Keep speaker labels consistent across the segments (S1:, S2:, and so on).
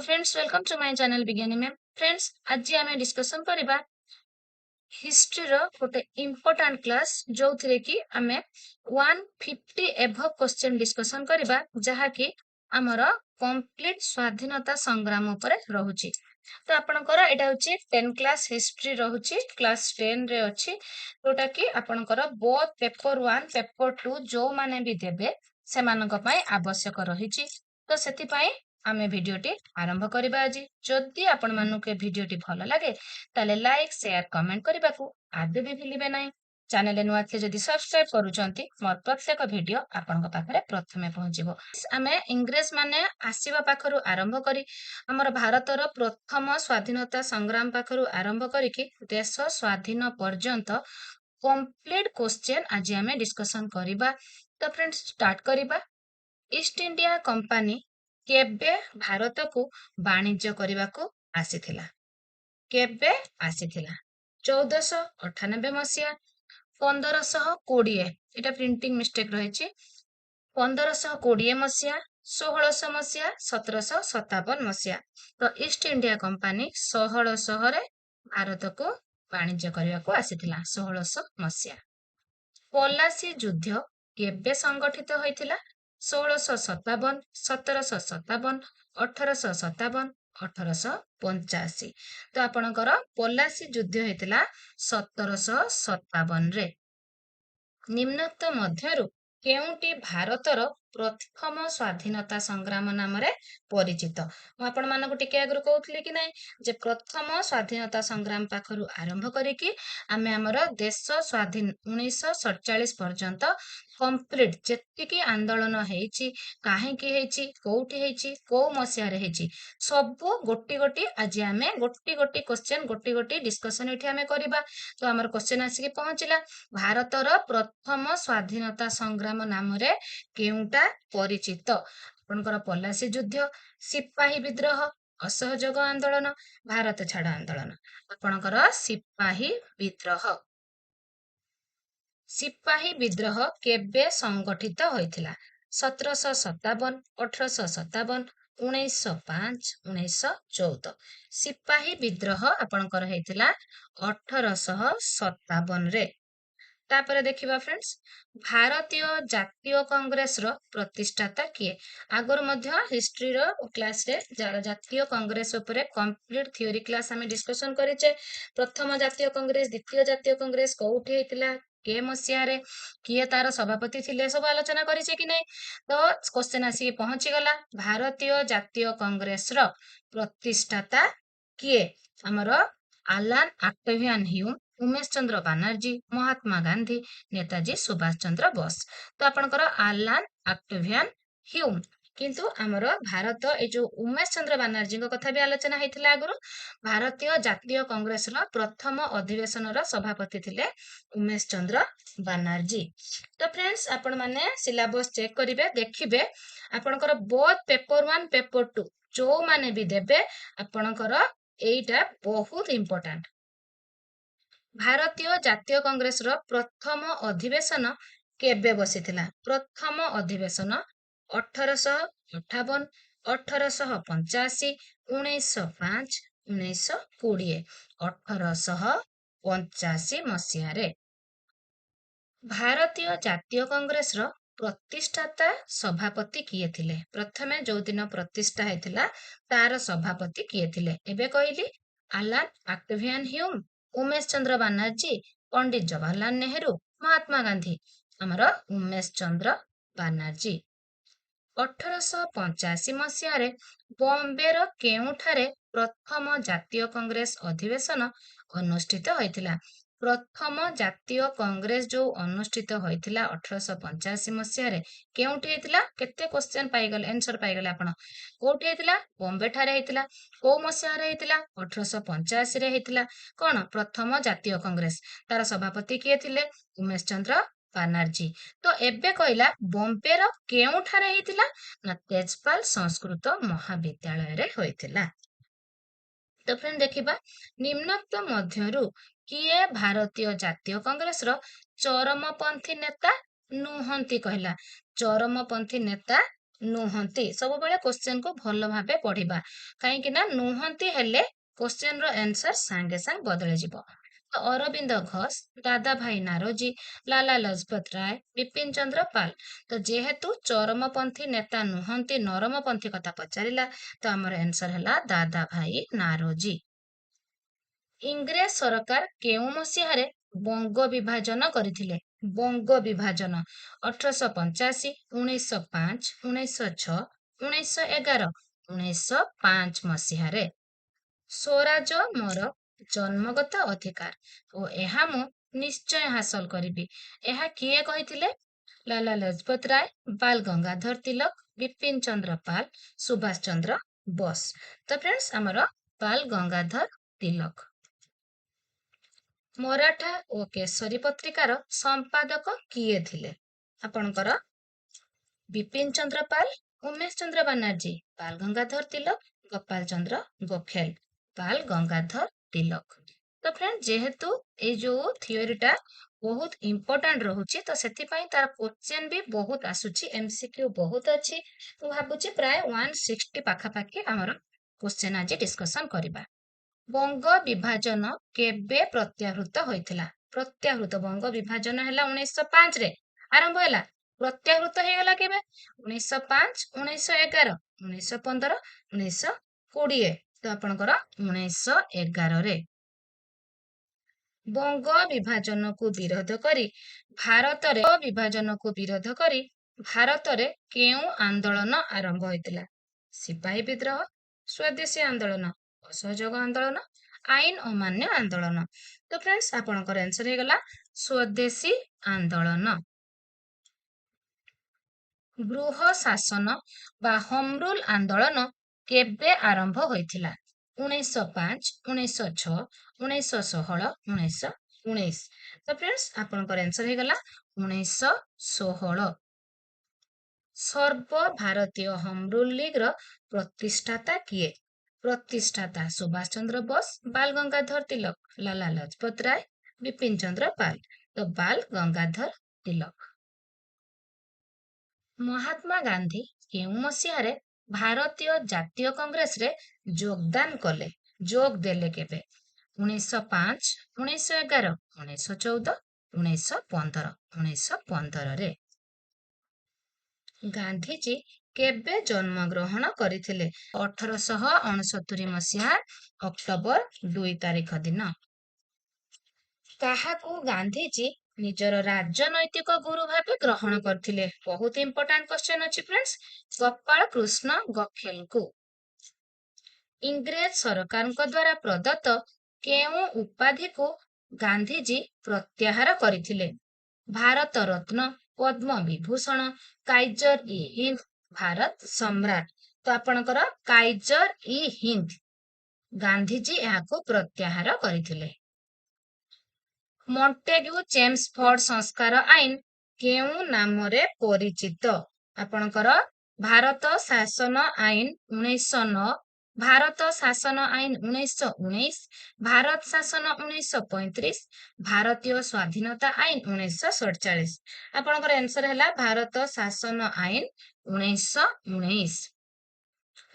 S1: Friends welcome to my channel Vigyani ma'am. Friends आज आम discussion करबा हिस्ट्री रो गोटे इम्पोर्टेंट क्लास जो थे कि आम 150 एभव क्वेश्चन डिस्कसन करबा जहा कि आमर कंप्लीट स्वाधीनता संग्राम ऊपर रहुची। तो आपनकर एटा होची 10 क्लास हिस्ट्री रहुची क्लास 10 रे अछि जोटा कि आपनकर बोथ पेपर 1 पेपर 2 जो माने भी देबे से मानक पय आवश्यक रहिची। तो सेति पय आमे भिडियोटी आरंभ करबा आज। जदि आपण मानुके भिडियोटी भल लागे ताले लाइक शेयर कमेंट करबा को आदे भी भूलिबे नाही। चैनल नुआ थे जदि सब्सक्राइब करूचंती मोर प्रत्येक वीडियो आपनका पाखरे प्रथमे पहुंचीबो। आमे इंग्रेज माने आसीबा पाखरु आरंभ करी हमर भारतर प्रथम स्वाधीनता संग्राम पाखरु आरंभ करी कि देश स्वाधीन पर्यंत कंप्लीट क्वेश्चन आज आमे डिस्कशन करिबा। तो फ्रेंड्स स्टार्ट करिबा। ईस्ट इंडिया कंपनी केबे भारत को वाणिज्य करने को आसीथिला? केबे आसीथिला? 1498 मसीहा, 1520 एटा प्रिंटिंग मिस्टेक रही 1520 मसीहा, 1600 मसीहा, 1757 मसीहा। तो ईस्ट इंडिया कंपनी 1600 रे भारत को वाणिज्य करने को आसीथिला 1600 मसीहा। पलासी युद्ध केबे संगठित होइथिला? 1657, 1757, 1857, 1885। तो आपणकर पलासी युद्ध होइथिला 1757 रे। निम्नोक्त मध्यरु केउंटी भारतर प्रथम स्वाधीनता संग्राम नाम रे परिचित? आपण मानको टिके आगु कहउथले कि नै जे प्रथम स्वाधीनता संग्राम पाखरु आरंभ करिकि आमे हमर देश स्वाधीन 1947 पर्यंत कंप्लीट जेतिकी आंदोलन हेची काहेकि हेची कोउठी हेची को मसिया रे हेची सब गोटी गोटी आज आमे गोटी गोटी क्वेश्चन गोटी गोटी डिस्कशन एठी आमे करिबा। तो हमर क्वेश्चन आसी पहुंचिला भारतर प्रथम स्वाधीनता संग्राम नाम रे केउंटा परिचित? आपनकर पलासी युद्ध, सिपाही विद्रोह, असहयोग आंदोलन, भारत छाड़ आंदोलन। आपनकर सिपाही विद्रोह। सिपाही विद्रोह केबे संगठित होइथिला? 1757, 1857, 1905, 1914। सिपाही विद्रोह आपनकर हेतिला 1857 रे। तापर देखिबा फ्रेंड्स भारतीय जातीय कांग्रेस रो प्रतिष्ठाता किए? आगर मध्य हिस्ट्री रो क्लास रे जातीय कांग्रेस ऊपर कंप्लीट थ्योरी क्लास हमें डिस्कशन करिचे। प्रथम जातीय कांग्रेस, द्वितीय जातीय कांग्रेस कोउठी हेतिला, के मसिया रे किए तार सभापति थिले सब आलोचना करिचे कि नै। तो क्वेश्चन आसी पहुंची गला भारतीय जातीय कांग्रेस रो प्रतिष्ठाता किए? हमर आलान ऑक्टेवियन ह्यूम, उमेश चंद्र बनर्जी, महात्मा गांधी, नेताजी सुभाष चंद्र बोस। तो आपनकर आलान ऑक्टेवियन ह्यूम। किंतु हमर भारत ए जो उमेश चंद्र बनर्जी को कथा भी आलोचना हेतिला आगु। भारतीय जातीय कांग्रेस रो प्रथम अधिवेशन रो सभापति थिले उमेश चंद्र बनर्जी। तो फ्रेंड्स आपण माने सिलेबस चेक करिवे देखिबे आपनकर बोथ पेपर 1 पेपर 2 जो माने भी देबे आपनकर एइटा बहुत इंपोर्टेंट। भारतीय जातीय कांग्रेस रो प्रथम अधिवेशन केबे बसिथिला? प्रथम अधिवेशन 1858, 1885, 1905, 1920। 1885 मसीहा रे। भारतीय जातीय कांग्रेस रो प्रतिष्ठाता सभापति किए थिले? प्रथमे जो दिन प्रतिष्ठा हेतिला तार सभापति किए थिले? एबे कहली आलान ऑक्टेवियन ह्यूम, उमेश चंद्र बनर्जी, पंडित जवाहरलाल नेहरू, महात्मा गांधी। हमर उमेश चंद्र बनर्जी। 1885 मसीहा रे बॉम्बे रो केउठारे प्रथम जातीय कांग्रेस अधिवेशन अनुष्ठित होइथिला? प्रथम जातीय कांग्रेस जो अनुष्ठित होइथिला 1885 मसीहा रे केउठी हेतिला? केते क्वेश्चन पाइगले आंसर पाइगले आपण कोठी हेतिला? बॉम्बे ठारे हेतिला। को मसीहा रे हेतिला? 1885 रे हेतिला। कोन प्रथम जातीय कांग्रेस तार सभापति किए थिले? उमेश चंद्र बनर्जी। तो एबे कहला बॉम्बे रो केउठारे हेतिला ना तेजपाल संस्कृत महाविद्यालय रे होइथिला। तो फ्रेंड देखिबा निम्नोक्त मध्यरु किए भारतीय जातीय कांग्रेस रो चरमपंथी नेता नुहंती कहला? चरमपंथी नेता नुहंती सब बेले क्वेश्चन को भल भाबे पढ़िबा काहेकि ना नुहंती हेले क्वेश्चन रो आंसर सांगे सांग बदले जिवो। तो अरविंद घोष, दादा भाई नारोजी, लाला लजपत राय, बिपिन चंद्र पाल। तो जेहेतु चरमपंथी नेता नुहंती नरमपंथी कथा पचारिला तो हमर आंसर हला दादा भाई नारोजी। इंग्रेज सरकार केउ मसीहारे बंग विभाजन करथिले? बंग विभाजन 1885, 1905, 1906, 1911, 1905 मसीहारे। स्वराज मोर जन्मगत अधिकार ओ ଏହା ମୁଁ ନିଶ୍ଚୟ ହାସଲ କରିବି। ଏହା କିଏ କହିଥିଲେ? ଲାଲା ଲଜପତ ରାୟ, ବାଲ ଗଙ୍ଗାଧର ତିଲକ, ବିପିନ ଚନ୍ଦ୍ର ପାଲ, ସୁଭାଷ ଚନ୍ଦ୍ର ବୋଷ। ତ फ्रेंड्स ଆମର ବାଲ ଗଙ୍ଗାଧର ତିଲକ। ମରାଠା ଓ କେଶରୀ ପତ୍ରିକାର ସମ୍ପାଦକ କିଏ ଥିଲେ? ଆପଣଙ୍କର ବିପିନ ଚନ୍ଦ୍ର ପାଲ, ଉମେଶ ଚନ୍ଦ୍ର ବାନାର୍ଜୀ, ବାଲ ଗଙ୍ଗାଧର ତିଲକ, ଗୋପାଳ ଚନ୍ଦ୍ର ଗୋଖେଲ। ବାଲ ଗଙ୍ଗାଧର ତିଲକ। ତ फ्रेंड्स ଯେହେତୁ ଏଇ ଯୋଉ ଥିଓରିଟା ବହୁତ ଇମ୍ପୋର୍ଟାଣ୍ଟ ରହୁଛି ତ ସେଥିପାଇଁ ତାର କ୍ୱେଶ୍ଚन ବି ବହୁତ ଆସୁଛି, ଏମସିକ୍ୟୁ ବହୁତ ଅଛି। ମୁଁ ଭାବୁଛି ପ୍ରାୟ 160 ପାଖାପାଖି ଆମର କ୍ୱେଶ୍ଚନ ଆଜି ଡିସ୍କସନ କରିବା। ବଙ୍ଗ ବିଭାଜନ କେବେ ପ୍ରତ୍ୟାହୃତ ହୋଇଥିଲା? ପ୍ରତ୍ୟାହୃତ ବଙ୍ଗ ବିଭାଜନ ହେଲା 1905 ରେ ଆରମ୍ଭ ହେଲା। ପ୍ରତ୍ୟାହୃତ ହେଇଗଲା କେବେ? 1905, 1911, 1915, 1920। ତ ଆପଣଙ୍କର 1911 ରେ। ବଙ୍ଗ ବିଭାଜନକୁ ବିରୋଧ କରି ଭାରତରେ କେଉଁ ଆନ୍ଦୋଳନ ଆରମ୍ଭ ହୋଇଥିଲା? ସିପାହୀ ବିଦ୍ରୋହ, ସ୍ୱଦେଶୀ ଆନ୍ଦୋଳନ, ଅସହଯୋଗ ଆନ୍ଦୋଳନ, ଆଇନ ଅମାନ୍ୟ ଆନ୍ଦୋଳନ। ତ फ्रेंड्स ଆପଣଙ୍କର ଆନ୍ସର ହେଇଗଲା ସ୍ୱଦେଶୀ ଆନ୍ଦୋଳନ। ଗୃହ ଶାସନ ବା ହୋମ ରୁଲ ଆନ୍ଦୋଳନ କେବେ ଆରମ୍ଭ ହୋଇଥିଲା? 1905, 1906, 1916, 1919। ତ फ्रेंड्स ଆପଣଙ୍କର ଆନ୍ସର ହେଇଗଲା 1916। ସର୍ବ ଭାରତୀୟ ହୋମ ରୁଲ ଲିଗର ପ୍ରତିଷ୍ଠାତା କିଏ? ପ୍ରତିଷ୍ଠାତା ସୁଭାଷ ଚନ୍ଦ୍ର ବୋଷ, ବାଲ ଗଙ୍ଗାଧର ତିଲକ, ଲାଲା ଲଜପତ ରାୟ, ବିପିନ ଚନ୍ଦ୍ର ପାଲ। ତ ବାଲ ଗଙ୍ଗାଧର ତିଲକ। ମହାତ୍ମା ଗାନ୍ଧୀ କେଉଁ ମସିହାରେ ଭାରତୀୟ ଜାତୀୟ କଂଗ୍ରେସରେ ଯୋଗଦାନ କଲେ? ଯୋଗ ଦେଲେ କେବେ? 1905, 1911, 1914, 1915। 1915ରେ। ଗାନ୍ଧୀଜୀ କେବେ ଜନ୍ମଗ୍ରହଣ କରିଥିଲେ? 1869 ମସିହା ଅକ୍ଟୋବର 2 ତାରିଖ ଦିନ। କାହାକୁ ଗାନ୍ଧୀଜୀ ନିଜର ରାଜନୈତିକ ଗୁରୁ ଭାବେ ଗ୍ରହଣ କରିଥିଲେ? ବହୁତ ଇମ୍ପୋର୍ଟାଣ୍ଟ କ୍ୱେଶ୍ଚନ ଅଛି फ्रेंड्स। ଗୋପାଳ କୃଷ୍ଣ ଗୋଖେଲଙ୍କୁ। ଇଂରେଜ ସରକାରଙ୍କ ଦ୍ୱାରା ପ୍ରଦତ୍ତ କେଉଁ ଉପାଧିକୁ ଗାନ୍ଧୀଜୀ ପ୍ରତ୍ୟାହାର କରିଥିଲେ? ଭାରତ ରତ୍ନ, ପଦ୍ମ ବିଭୂଷଣ, କାଇଜର ଇ ହିନ୍ଦ, ଭାରତ ସମ୍ରାଟ। ତ ଆପଣଙ୍କର କାଇଜର ଇ ହିନ୍ଦ ଗାନ୍ଧୀଜୀ ଏହାକୁ ପ୍ରତ୍ୟାହାର କରିଥିଲେ। ମଣ୍ଟେଗ୍ୟୁ ଚେମ୍ସଫୋର୍ଡ ସଂସ୍କାର ଆଇନ କେଉଁ ନାମରେ ପରିଚିତ? ଆପଣଙ୍କର ଭାରତ ଶାସନ ଆଇନ 1909, ଭାରତ ଶାସନ ଆଇନ 1919, ଭାରତ ଶାସନ 1935, ଭାରତୀୟ ସ୍ୱାଧୀନତା ଆଇନ 1947। ଆପଣଙ୍କର ଆନ୍ସର ହେଲା ଭାରତ ଶାସନ ଆଇନ 1919।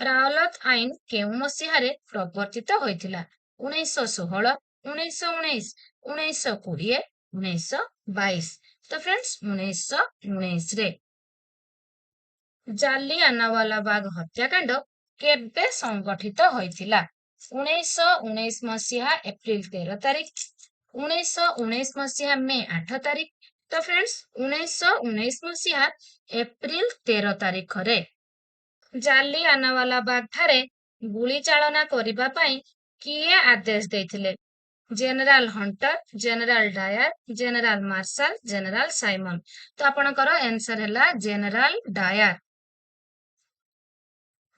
S1: ରାଓଲାତ ଆଇନ କେଉଁ ମସିହାରେ ପ୍ରବର୍ତ୍ତିତ ହୋଇଥିଲା? 1916, 1919, 1920, 1922। ତ फ्रेंड्स 1919 ରେ। ଜାଲିଆନାୱାଲାବାଗ ହତ୍ୟାକାଣ୍ଡ କେବେ ସଂଗଠିତ ହୋଇଥିଲା? 1919 ମସିହା ଏପ୍ରିଲ 13 ତାରିଖ, 1919 ମସିହା ମେ 8 ତାରିଖ। ତ फ्रेंड्स 1919 ମସିହା ଏପ୍ରିଲ 13 ତାରିଖରେ। ଜାଲିଆନାୱାଲାବାଗ ଠାରେ ଗୁଳି ଚାଳନା କରିବା ପାଇଁ କିଏ ଆଦେଶ ଦେଇଥିଲେ? General Hunter, general Dyer, general Marshall, general Simon. ତ ଆପଣଙ୍କର ଆନ୍ସର ହେଲା ଜେନେରାଲ ଡାୟାର।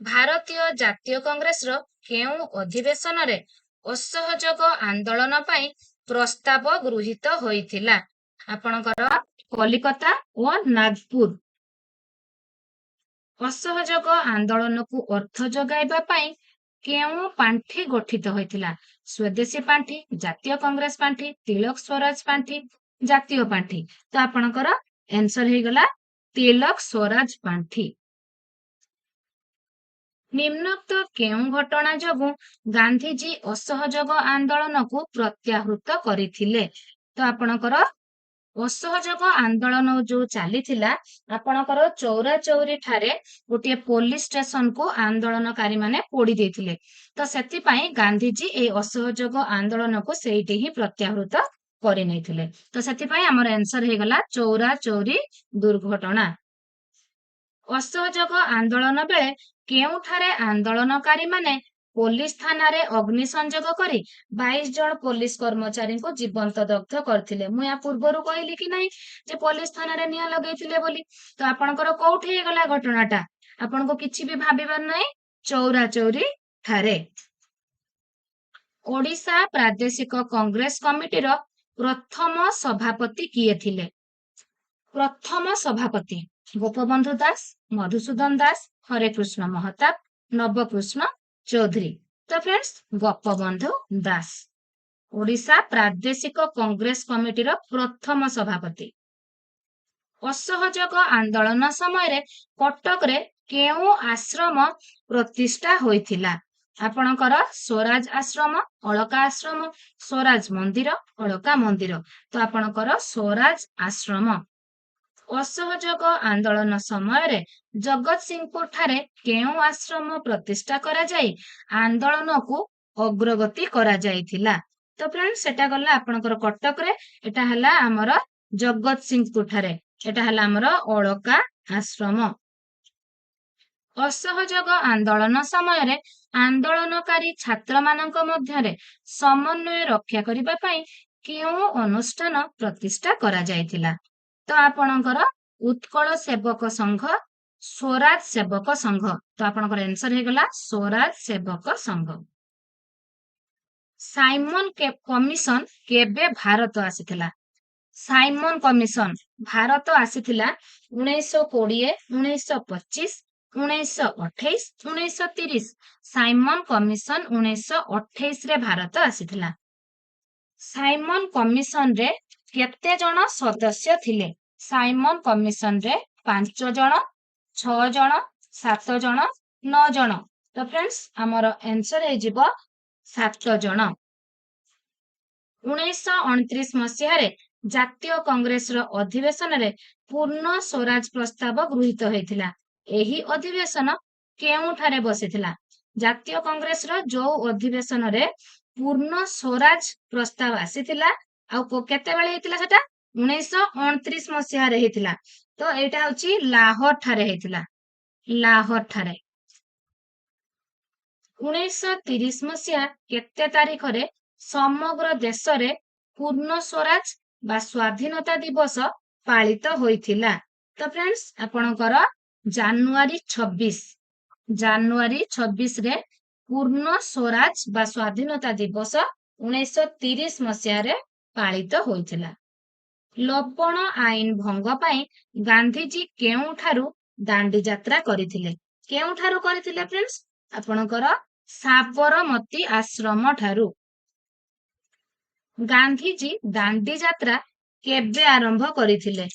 S1: ଭାରତୀୟ ଜାତୀୟ କଂଗ୍ରେସର କେଉଁ ଅଧିବେଶନରେ ଅସହଯୋଗ ଆନ୍ଦୋଳନ ପାଇଁ ପ୍ରସ୍ତାବ ଗୃହୀତ ହୋଇଥିଲା? ଆପଣଙ୍କର କଲିକତା ଓ ନାଗପୁର। ଅସହଯୋଗ ଆନ୍ଦୋଳନକୁ ଅର୍ଥ ଯୋଗାଇବା ପାଇଁ କେଉଁ ପାଣ୍ଠି ଗଠିତ ହୋଇଥିଲା? ସ୍ୱଦେଶୀ ପାଣ୍ଠି, ଜାତୀୟ କଂଗ୍ରେସ ପାଣ୍ଠି, ତିଲକ ସ୍ୱରାଜ ପାଣ୍ଠି, ଜାତୀୟ ପାଣ୍ଠି। ତ ଆପଣଙ୍କର ଆନ୍ସର ହେଇଗଲା ତିଲକ ସ୍ୱରାଜ ପାଣ୍ଠି। ନିମ୍ନୋକ୍ତ କେଉଁ ଘଟଣା ଯୋଗୁଁ ଗାନ୍ଧୀଜୀ ଅସହଯୋଗ ଆନ୍ଦୋଳନକୁ ପ୍ରତ୍ୟାହୃତ କରିଥିଲେ? ତ ଆପଣଙ୍କର ଅସହଯୋଗ ଆନ୍ଦୋଳନ ଯୋଉ ଚାଲିଥିଲା, ଆପଣଙ୍କର ଚୌରାଚୌରୀ ଠାରେ ଗୋଟିଏ ପୋଲିସ ଷ୍ଟେସନକୁ ଆନ୍ଦୋଳନକାରୀ ମାନେ ପୋଡି ଦେଇଥିଲେ। ତ ସେଥିପାଇଁ ଗାନ୍ଧୀଜୀ ଏଇ ଅସହଯୋଗ ଆନ୍ଦୋଳନକୁ ସେଇଠି ହିଁ ପ୍ରତ୍ୟାହୃତ କରିନେଇଥିଲେ। ତ ସେଥିପାଇଁ ଆମର ଆନ୍ସର ହେଇଗଲା ଚୌରାଚୌରୀ ଦୁର୍ଘଟଣା। ଅସହଯୋଗ ଆନ୍ଦୋଳନ ବେଳେ କେଉଁଠାରେ ଆନ୍ଦୋଳନକାରୀ ମାନେ ପୋଲିସ ଥାନାରେ ଅଗ୍ନି ସଂଯୋଗ କରି 22 ଜଣ ପୋଲିସ କର୍ମଚାରୀଙ୍କୁ ଜୀବନ୍ତ ଦଗ୍ଧ କରିଥିଲେ। ମୁଁ ୟା ପୂର୍ବରୁ କହିଲି କି ନାହିଁ ଯେ ପୋଲିସ ଥାନାରେ ନିଆଁ ଲଗେଇଥିଲେ ବୋଲି। ତ ଆପଣଙ୍କର କୋଉଠି ହେଇଗଲା ଘଟଣାଟା? ଆପଣଙ୍କୁ କିଛି ବି ଭାବିବାର ନାହିଁ, ଚୌରାଚୌରୀ ଠାରେ। ଓଡ଼ିଶା ପ୍ରାଦେଶିକ କଂଗ୍ରେସ କମିଟିର ପ୍ରଥମ ସଭାପତି କିଏ ଥିଲେ? ପ୍ରଥମ ସଭାପତି ଗୋପବନ୍ଧୁ ଦାସ, ମଧୁସୂଦନ ଦାସ, ହରେକୃଷ୍ଣ ମହତାବ, ନବକୃଷ୍ଣ ଚୌଧୁରୀ। ତ ଫ୍ରେଣ୍ଡସ୍, ଗୋପବନ୍ଧୁ ଦାସ ଓଡ଼ିଶା ପ୍ରାଦେଶିକ କଂଗ୍ରେସ କମିଟିର ପ୍ରଥମ ସଭାପତି। ଅସହଯୋଗ ଆନ୍ଦୋଳନ ସମୟରେ କଟକରେ କେଉଁ ଆଶ୍ରମ ପ୍ରତିଷ୍ଠା ହୋଇଥିଲା? ଆପଣଙ୍କର ସ୍ୱରାଜ ଆଶ୍ରମ, ଅଳକା ଆଶ୍ରମ, ସ୍ୱରାଜ ମନ୍ଦିର, ଅଳକା ମନ୍ଦିର। ତ ଆପଣଙ୍କର ସ୍ୱରାଜ ଆଶ୍ରମ। ଅସହଯୋଗ ଆନ୍ଦୋଳନ ସମୟରେ ଜଗତସିଂହପୁର ଠାରେ କେଉଁ ଆଶ୍ରମ ପ୍ରତିଷ୍ଠା କରାଯାଇ ଆନ୍ଦୋଳନକୁ ଅଗ୍ରଗତି କରାଯାଇଥିଲା? ତ ଫ୍ରେଣ୍ଡ, ସେଟା ଗଲା ଆପଣଙ୍କର କଟକରେ, ଏଟା ହେଲା ଆମର ଜଗତସିଂହପୁର ଠାରେ, ଏଟା ହେଲା ଆମର ଅଳକା ଆଶ୍ରମ। ଅସହଯୋଗ ଆନ୍ଦୋଳନ ସମୟରେ ଆନ୍ଦୋଳନକାରୀ ଛାତ୍ରମାନଙ୍କ ମଧ୍ୟରେ ସମନ୍ୱୟ ରକ୍ଷା କରିବା ପାଇଁ କେଉଁ ଅନୁଷ୍ଠାନ ପ୍ରତିଷ୍ଠା କରାଯାଇଥିଲା? ତ ଆପଣଙ୍କର ଉତ୍କଳ ସେବକ ସଂଘ, ସ୍ୱରାଜ ସେବକ ସଂଘ। ତ ଆପଣଙ୍କର ଆନ୍ସର ହେଇଗଲା ସ୍ୱରାଜ ସେବକ ସଂଘ। ସାଇମନ କମିଶନ କେବେ ଭାରତ ଆସିଥିଲା? ସାଇମନ କମିଶନ ଭାରତ ଆସିଥିଲା 1920, 1925, 1928, 1930। ସାଇମନ କମିଶନ 1928 ରେ ଭାରତ ଆସିଥିଲା। ସାଇମନ କମିଶନରେ କେତେ ଜଣ ସଦସ୍ୟ ଥିଲେ? ସାଇମନ କମିଶନରେ 5 ଜଣ, 6 ଜଣ, 7 ଜଣ, 9 ଜଣ। ତ ଫ୍ରେଣ୍ଡସ୍, ଆମର ଆନ୍ସର ହେଇଯିବ 7 ଜଣ। 1929 ମସିହାରେ ଜାତୀୟ କଂଗ୍ରେସର ଅଧିବେଶନରେ ପୂର୍ଣ୍ଣ ସ୍ୱରାଜ ପ୍ରସ୍ତାବ ଗୃହୀତ ହୋଇଥିଲା। ଏହି ଅଧିବେଶନ କେଉଁଠାରେ ବସିଥିଲା? ଜାତୀୟ କଂଗ୍ରେସର ଯୋଉ ଅଧିବେଶନରେ ପୂର୍ଣ୍ଣ ସ୍ୱରାଜ ପ୍ରସ୍ତାବ ଆସିଥିଲା, ଆଉ କେତେବେଳେ ହେଇଥିଲା ସେଟା? 1929 ମସିହାରେ ହେଇଥିଲା। ତ ଏଇଟା ହଉଛି ଲାହୋର ଠାରେ ହେଇଥିଲା, ଲାହୋର ଠାରେ। 1930 ମସିହା କେତେ ତାରିଖରେ ସମଗ୍ର ଦେଶରେ ପୂର୍ଣ୍ଣ ସ୍ୱରାଜ ବା ସ୍ୱାଧୀନତା ଦିବସ ପାଳିତ ହୋଇଥିଲା? ତ ଫ୍ରେଣ୍ଡସ୍, ଆପଣଙ୍କର ଜାନୁଆରୀ 26 ରେ ପୂର୍ଣ୍ଣ ସ୍ୱରାଜ ବା ସ୍ୱାଧୀନତା ଦିବସ 1930 ମସିହାରେ ପାଳିତ ହୋଇଥିଲା। ଲବଣ ଆଇନ ଭଙ୍ଗ ପାଇଁ ଗାନ୍ଧୀଜୀ କେଉଁଠାରୁ ଦାଣ୍ଡି ଯାତ୍ରା କରିଥିଲେ? କେଉଁଠାରୁ କରିଥିଲେ ଫ୍ରେଣ୍ଡସ୍? ଆପଣଙ୍କର ସାବରମତୀ ଆଶ୍ରମ ଠାରୁ। ଗାନ୍ଧୀଜୀ ଦାଣ୍ଡି ଯାତ୍ରା କେବେ ଆରମ୍ଭ କରିଥିଲେ?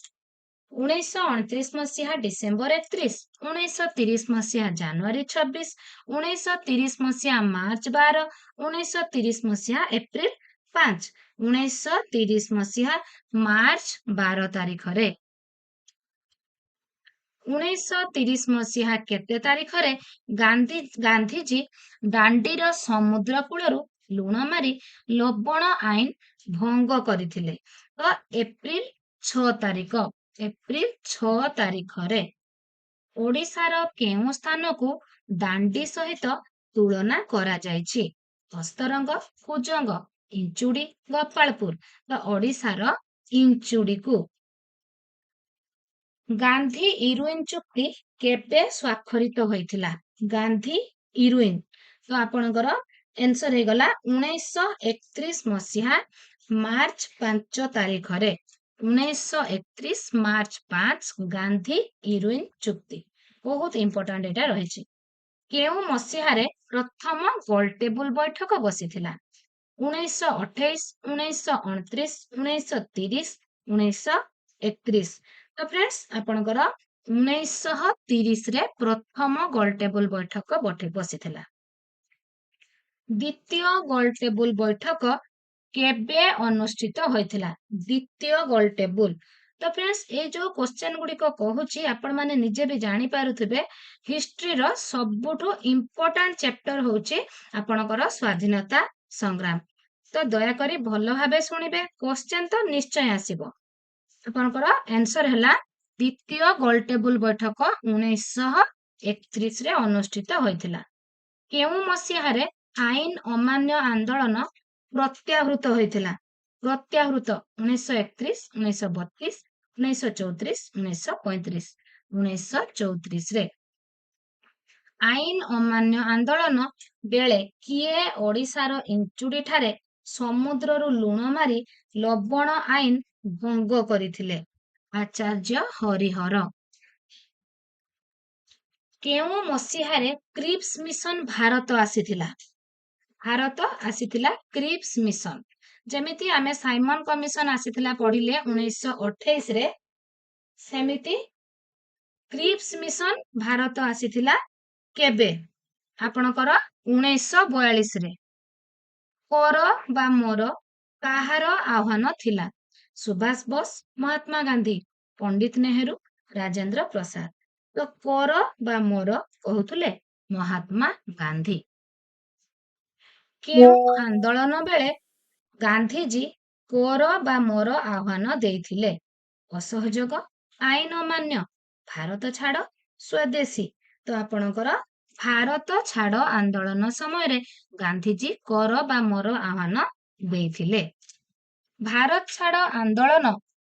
S1: 1929 ମସିହା ଡିସେମ୍ବର 31, 1930 ମସିହା ଜାନୁଆରୀ 26, 1930 ମସିହା ମାର୍ଚ୍ଚ 12, 1930 ମସିହା ଏପ୍ରିଲ 5, 1930 ମସିହା ମାର୍ଚ୍ଚ 12 ତାରିଖରେ। 1930 ମସିହା କେତେ ତାରିଖରେ ଗାନ୍ଧୀଜୀ ଦାଣ୍ଡିର ସମୁଦ୍ର କୂଳରୁ ଲୁଣ ମାରି ଲବଣ ଆଇନ ଭଙ୍ଗ କରିଥିଲେ? ତ ଏପ୍ରିଲ 6 ତାରିଖ, ଏପ୍ରିଲ 6 ତାରିଖରେ। ଓଡ଼ିଶାର କେଉଁ ସ୍ଥାନକୁ ଦାଣ୍ଡି ସହିତ ତୁଳନା କରାଯାଇଛି? ଅସ୍ତରଙ୍ଗ, କୁଜଙ୍ଗ, ଇଞ୍ଚୁଡି, ଗୋପାଳପୁର। ତ ଓଡ଼ିଶାର ଇଞ୍ଚୁଡିକୁ। ଗାନ୍ଧୀ ଇରୱିନ ଚୁକ୍ତି କେବେ ସ୍ୱାକ୍ଷରିତ ହୋଇଥିଲା? ଗାନ୍ଧୀ ଇରୱିନ। ତ ଆପଣଙ୍କର ଆନ୍ସର ହେଇଗଲା 1931 ମସିହା ମାର୍ଚ୍ଚ 5 ତାରିଖରେ। 1931 ମାର୍ଚ୍ଚ 5 ଗାନ୍ଧୀ ଇରୱିନ ଚୁକ୍ତି। ବହୁତ ଇମ୍ପୋର୍ଟାଣ୍ଟ ଏଇଟା ରହିଛି। କେଉଁ ମସିହାରେ ପ୍ରଥମ ଗୋଲଟେବୁଲ ବୈଠକ ବସିଥିଲା? 1928, 1929, 1930, 1931। ତ ଫ୍ରେଣ୍ଡସ୍, ଆପଣଙ୍କର 1930 ରେ ପ୍ରଥମ ଗୋଲଟେବୁଲ ବୈଠକ ବସିଥିଲା। ଦ୍ୱିତୀୟ ଗୋଲଟେବୁଲ ବୈଠକ କେବେ ଅନୁଷ୍ଠିତ ହୋଇଥିଲା? ଦ୍ୱିତୀୟ ଗୋଲଟେବୁଲ। ତ ଫ୍ରେଣ୍ଡସ୍ ଏଇ ଯୋଉ କ୍ୱେଶ୍ଚନ ଗୁଡିକ କହୁଛି ଆପଣ ମାନେ ନିଜେ ବି ଜାଣିପାରୁଥିବେ ହିଷ୍ଟ୍ରିର ସବୁଠୁ ଇମ୍ପୋର୍ଟାଣ୍ଟ ଚାପ୍ଟର ହଉଛି ଆପଣଙ୍କର ସ୍ୱାଧୀନତା ସଂଗ୍ରାମ। ତ ଦୟାକରି ଭଲ ଭାବେ ଶୁଣିବେ, କ୍ୱେଶ୍ଚନ ତ ନିଶ୍ଚୟ ଆସିବ। ଆପଣଙ୍କର ଆନ୍ସର ହେଲା ଦ୍ୱିତୀୟ ଗୋଲଟେବୁଲ ବୈଠକ 1931 ରେ ଅନୁଷ୍ଠିତ ହୋଇଥିଲା। କେଉଁ ମସିହାରେ ଆଇନ ଅମାନ୍ୟ ଆନ୍ଦୋଳନ ପ୍ରତ୍ୟାହୃତ ହୋଇଥିଲା? ପ୍ରତ୍ୟାହୃତ 1931, 1932, 1934, 1935। 1934 ରେ ଆଇନ ଅମାନ୍ୟ ଆନ୍ଦୋଳନ ବେଳେ କିଏ ଓଡ଼ିଶାର ଇଞ୍ଚୁଡ଼ି ଠାରେ ସମୁଦ୍ରରୁ ଲୁଣ ମାରି ଲବଣ ଆଇନ ଭଙ୍ଗ କରିଥିଲେ? ଆଚାର୍ଯ୍ୟ ହରିହର। କେଉଁ ମସିହାରେ କ୍ରିପ୍ସ ମିଶନ ଭାରତ ଆସିଥିଲା? ଭାରତ ଆସିଥିଲା କ୍ରିପ୍ସ ମିଶନ। ଯେମିତି ଆମେ ସାଇମନ କମିଶନ ଆସିଥିଲା ପଢିଲେ 1928 ରେ, ସେମିତି କ୍ରିପ୍ସ ମିଶନ ଭାରତ ଆସିଥିଲା କେବେ? ଆପଣଙ୍କର 1942 ରେ। କର ବା ମର କାହାର ଆହ୍ୱାନ ଥିଲା? ସୁଭାଷ ବୋଷ, ମହାତ୍ମା ଗାନ୍ଧୀ, ପଣ୍ଡିତ ନେହେରୁ, ରାଜେନ୍ଦ୍ର ପ୍ରସାଦ। ତ କର ବା ମର କହୁଥିଲେ ମହାତ୍ମା ଗାନ୍ଧୀ। କେଉଁ ଆନ୍ଦୋଳନ ବେଳେ ଗାନ୍ଧୀଜୀ କର ବା ମର ଆହ୍ୱାନ ଦେଇଥିଲେ? ଅସହଯୋଗ, ଆଇନ ଅମାନ୍ୟ, ଭାରତ ଛାଡ, ସ୍ୱଦେଶୀ। ତ ଆପଣଙ୍କର ଭାରତ ଛାଡ ଆନ୍ଦୋଳନ ସମୟରେ ଗାନ୍ଧୀଜୀ କର ବା ମର ଆହ୍ୱାନ ଦେଇଥିଲେ। ଭାରତ ଛାଡ ଆନ୍ଦୋଳନ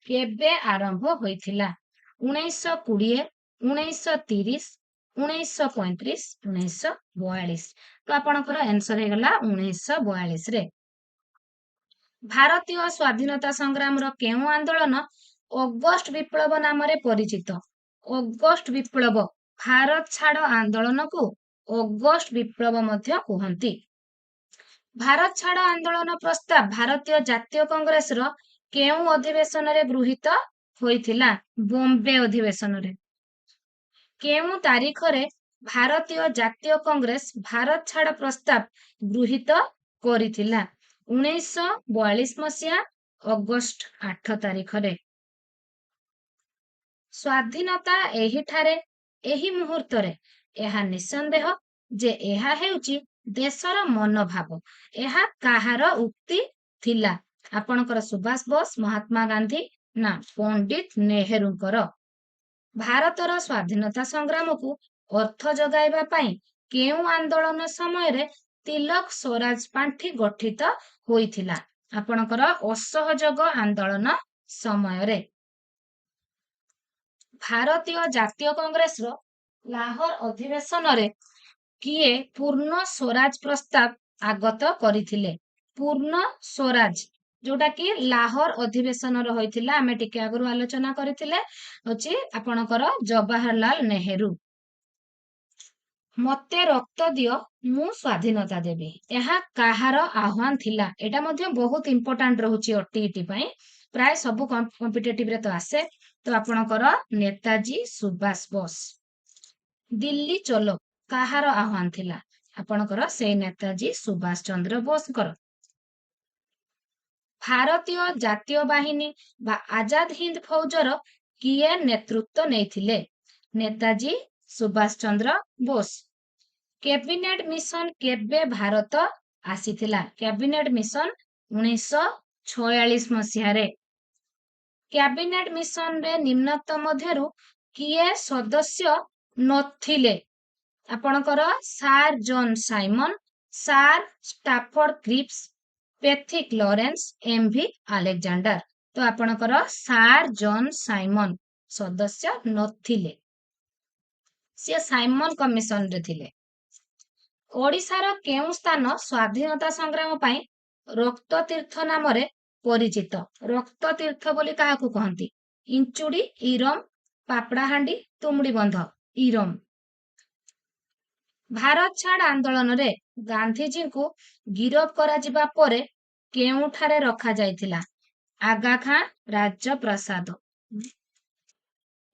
S1: କେବେ ଆରମ୍ଭ ହୋଇଥିଲା? 1920, 1930, 1935, 1942। ତ ଆପଣଙ୍କର ଆନ୍ସର ହେଇଗଲା 1942 ରେ। ଭାରତୀୟ ସ୍ୱାଧୀନତା ସଂଗ୍ରାମର କେଉଁ ଆନ୍ଦୋଳନ ଅଗଷ୍ଟ ବିପ୍ଳବ ନାମରେ ପରିଚିତ? ଅଗଷ୍ଟ ବିପ୍ଳବ। ଭାରତ ଛାଡ ଆନ୍ଦୋଳନକୁ ଅଗଷ୍ଟ ବିପ୍ଳବ ମଧ୍ୟ କୁହନ୍ତି। ଭାରତ ଛାଡ ଆନ୍ଦୋଳନ ପ୍ରସ୍ତାବ ଭାରତୀୟ ଜାତୀୟ କଂଗ୍ରେସର କେଉଁ ଅଧିବେଶନରେ ଗୃହୀତ ହୋଇଥିଲା? ବମ୍ବେ ଅଧିବେଶନରେ। କେଉଁ ତାରିଖରେ ଭାରତୀୟ ଜାତୀୟ କଂଗ୍ରେସ ଭାରତ ଛାଡ ପ୍ରସ୍ତାବ ଗୃହୀତ କରିଥିଲା? 1942 ମସିହା ଅଗଷ୍ଟ 8 ତାରିଖରେ। ସ୍ୱାଧୀନତା ଏହିଠାରେ, ଏହି ମୁହୂର୍ତ୍ତରେ। ଏହା ନିଃସନ୍ଦେହ ଯେ ଏହା ହେଉଛି ଦେଶର ମନୋଭାବ। ଏହା କାହାର ଉକ୍ତି ଥିଲା? ଆପଣଙ୍କର ସୁଭାଷ ବୋଷ, ମହାତ୍ମା ଗାନ୍ଧୀ ନା ପଣ୍ଡିତ ନେହେରୁଙ୍କର। ଭାରତର ସ୍ୱାଧୀନତା ସଂଗ୍ରାମକୁ ଅର୍ଥ ଯୋଗାଇବା ପାଇଁ କେଉଁ ଆନ୍ଦୋଳନ ସମୟରେ ତିଲକ ସ୍ୱରାଜ ପାଣ୍ଠି ଗଠିତ ହୋଇଥିଲା? ଆପଣଙ୍କର ଅସହଯୋଗ ଆନ୍ଦୋଳନ ସମୟରେ। ଭାରତୀୟ ଜାତୀୟ କଂଗ୍ରେସର ଲାହୋର ଅଧିବେଶନରେ କିଏ ପୂର୍ଣ୍ଣ ସ୍ୱରାଜ ପ୍ରସ୍ତାବ ଆଗତ କରିଥିଲେ? ପୂର୍ଣ୍ଣ ସ୍ୱରାଜ, ଯୋଉଟା କି ଲାହୋର ଅଧିବେଶନର ହୋଇଥିଲା, ଆମେ ଟିକେ ଆଗରୁ ଆଲୋଚନା କରିଥିଲେ, ହଉଛି ଆପଣଙ୍କର ଜବାହରଲାଲ ନେହେରୁ। ମତେ ରକ୍ତ ଦିଅ, ମୁଁ ସ୍ୱାଧୀନତା ଦେବି। ଏହା କାହାର ଆହ୍ୱାନ ଥିଲା? ଏଇଟା ମଧ୍ୟ ବହୁତ ଇମ୍ପୋର୍ଟାଣ୍ଟ ରହୁଛି ଓଟିଇଟି ପାଇଁ, ପ୍ରାୟ ସବୁ କମ୍ପିଟେଟିଭରେ ତ ଆସେ। ତ ଆପଣଙ୍କର ନେତାଜୀ ସୁଭାଷ ବୋଷ। ଦିଲ୍ଲୀ ଚଲୋ କାହାର ଆହ୍ୱାନ ଥିଲା? ଆପଣଙ୍କର ସେଇ ନେତାଜୀ ସୁଭାଷ ଚନ୍ଦ୍ର ବୋଷଙ୍କର। ଭାରତୀୟ ଜାତୀୟ ବାହିନୀ ବା ଆଜାଦ ହିନ୍ଦ ଫୌଜର କିଏ ନେତୃତ୍ୱ ନେଇଥିଲେ? ନେତାଜୀ ସୁଭାଷ ଚନ୍ଦ୍ର ବୋଷ। କ୍ୟାବିନେଟ ମିଶନ କେବେ ଭାରତ ଆସିଥିଲା? କ୍ୟାବିନେଟ ମିଶନ 1946 ମସିହାରେ। କ୍ୟାବିନେଟ ମିଶନରେ ନିମ୍ନୋକ୍ତ ମଧ୍ୟରୁ କିଏ ସଦସ୍ୟ ନଥିଲେ? ଆପଣଙ୍କର sir John Simon, sir Stafford Cripps, Pethick Lawrence, M V Alexander. ତ ଆପଣଙ୍କର ସାର୍ ଜନ୍ ସାଇମନ ସଦସ୍ୟ ନଥିଲେ, ସିଏ ସାଇମନ କମିଶନରେ ଥିଲେ। ଓଡ଼ିଶାର କେଉଁ ସ୍ଥାନ ସ୍ୱାଧୀନତା ସଂଗ୍ରାମ ପାଇଁ ରକ୍ତ ତୀର୍ଥ ନାମରେ ପରିଚିତ? ରକ୍ତ ତୀର୍ଥ ବୋଲି କାହାକୁ କହନ୍ତି? ଇଞ୍ଚୁଡ଼ି, ଇରମ, ପାପଡାହାଣ୍ଡି, ତୁମୁଡିବନ୍ଧ। ଇରମ। ଭାରତ ଛାଡ ଆନ୍ଦୋଳନରେ ଗାନ୍ଧୀଜୀଙ୍କୁ ଗିରଫ କରାଯିବା ପରେ କେଉଁଠାରେ ରଖାଯାଇଥିଲା? ଆଗା ଖାଁ ରାଜପ୍ରାସାଦ।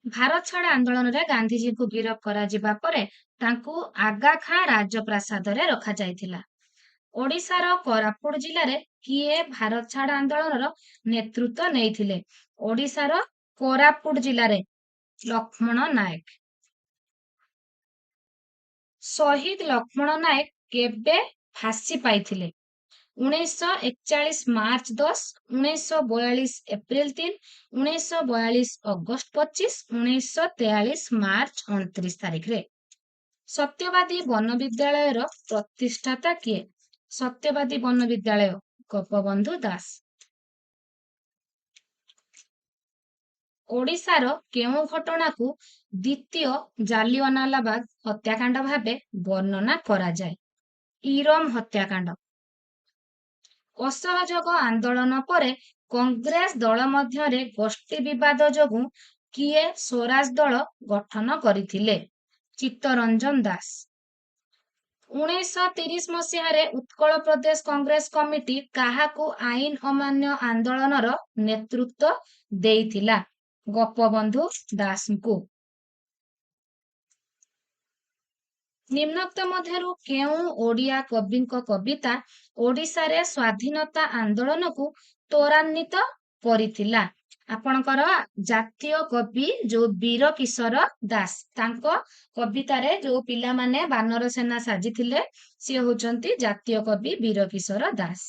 S1: ଭାରତ ଛାଡ ଆନ୍ଦୋଳନରେ ଗାନ୍ଧିଜୀଙ୍କୁ ଗିରଫ କରାଯିବା ପରେ ତାଙ୍କୁ ଆଗା ଖାଁ ରାଜପ୍ରାସାଦରେ ରଖାଯାଇଥିଲା। ଓଡ଼ିଶାର କୋରାପୁଟ ଜିଲ୍ଲାରେ କିଏ ଭାରତ ଛାଡ ଆନ୍ଦୋଳନର ନେତୃତ୍ୱ ନେଇଥିଲେ? ଓଡ଼ିଶାର କୋରାପୁଟ ଜିଲ୍ଲାରେ ଲକ୍ଷ୍ମଣ ନାୟକ। ଶହୀଦ ଲକ୍ଷ୍ମଣ ନାୟକ କେବେ ଫାଶୀ ପାଇଥିଲେ? 1941 ମାର୍ଚ୍ଚ 10, 1942 ଏପ୍ରିଲ 3, 1942 ଅଗଷ୍ଟ 25, 1943 ମାର୍ଚ୍ଚ 29 ତାରିଖରେ। ସତ୍ୟବାଦୀ ବନ ବିଦ୍ୟାଳୟର ପ୍ରତିଷ୍ଠାତା କିଏ? ସତ୍ୟବାଦୀ ବନ ବିଦ୍ୟାଳୟ ଗୋପବନ୍ଧୁ ଦାସ। ଓଡ଼ିଶାର କେଉଁ ଘଟଣାକୁ ଦ୍ୱିତୀୟ ଜାଲିଆନାୱାଲାବାଗ ହତ୍ୟାକାଣ୍ଡ ଭାବେ ବର୍ଣ୍ଣନା କରାଯାଏ? ଇରମ ହତ୍ୟାକାଣ୍ଡ। ଅସହଯୋଗ ଆନ୍ଦୋଳନ ପରେ କଂଗ୍ରେସ ଦଳ ମଧ୍ୟରେ ଗୋଷ୍ଠୀ ବିବାଦ ଯୋଗୁଁ କିଏ ସ୍ୱରାଜ ଦଳ ଗଠନ କରିଥିଲେ? ଚିତ୍ତରଞ୍ଜନ ଦାସ। 1930 ମସିହାରେ ଉତ୍କଳ ପ୍ରଦେଶ କଂଗ୍ରେସ କମିଟି କାହାକୁ ଆଇନ ଅମାନ୍ୟ ଆନ୍ଦୋଳନର ନେତୃତ୍ୱ ଦେଇଥିଲା? ଗୋପବନ୍ଧୁ ଦାସଙ୍କୁ। ନିମ୍ନୋକ୍ତ ମଧ୍ୟରୁ କେଉଁ ଓଡ଼ିଆ କବିଙ୍କ କବିତା ଓଡ଼ିଶାରେ ସ୍ୱାଧୀନତା ଆନ୍ଦୋଳନକୁ ତ୍ୱରାନ୍ୱିତ କରିଥିଲା? ଆପଣଙ୍କର ଜାତୀୟ କବି ଯୋଉ ବୀର କିଶୋର ଦାସ, ତାଙ୍କ କବିତାରେ ଯୋଉ ପିଲାମାନେ ବାନର ସେନା ସାଜିଥିଲେ ସିଏ ହଉଛନ୍ତି ଜାତୀୟ କବି ବୀର କିଶୋର ଦାସ।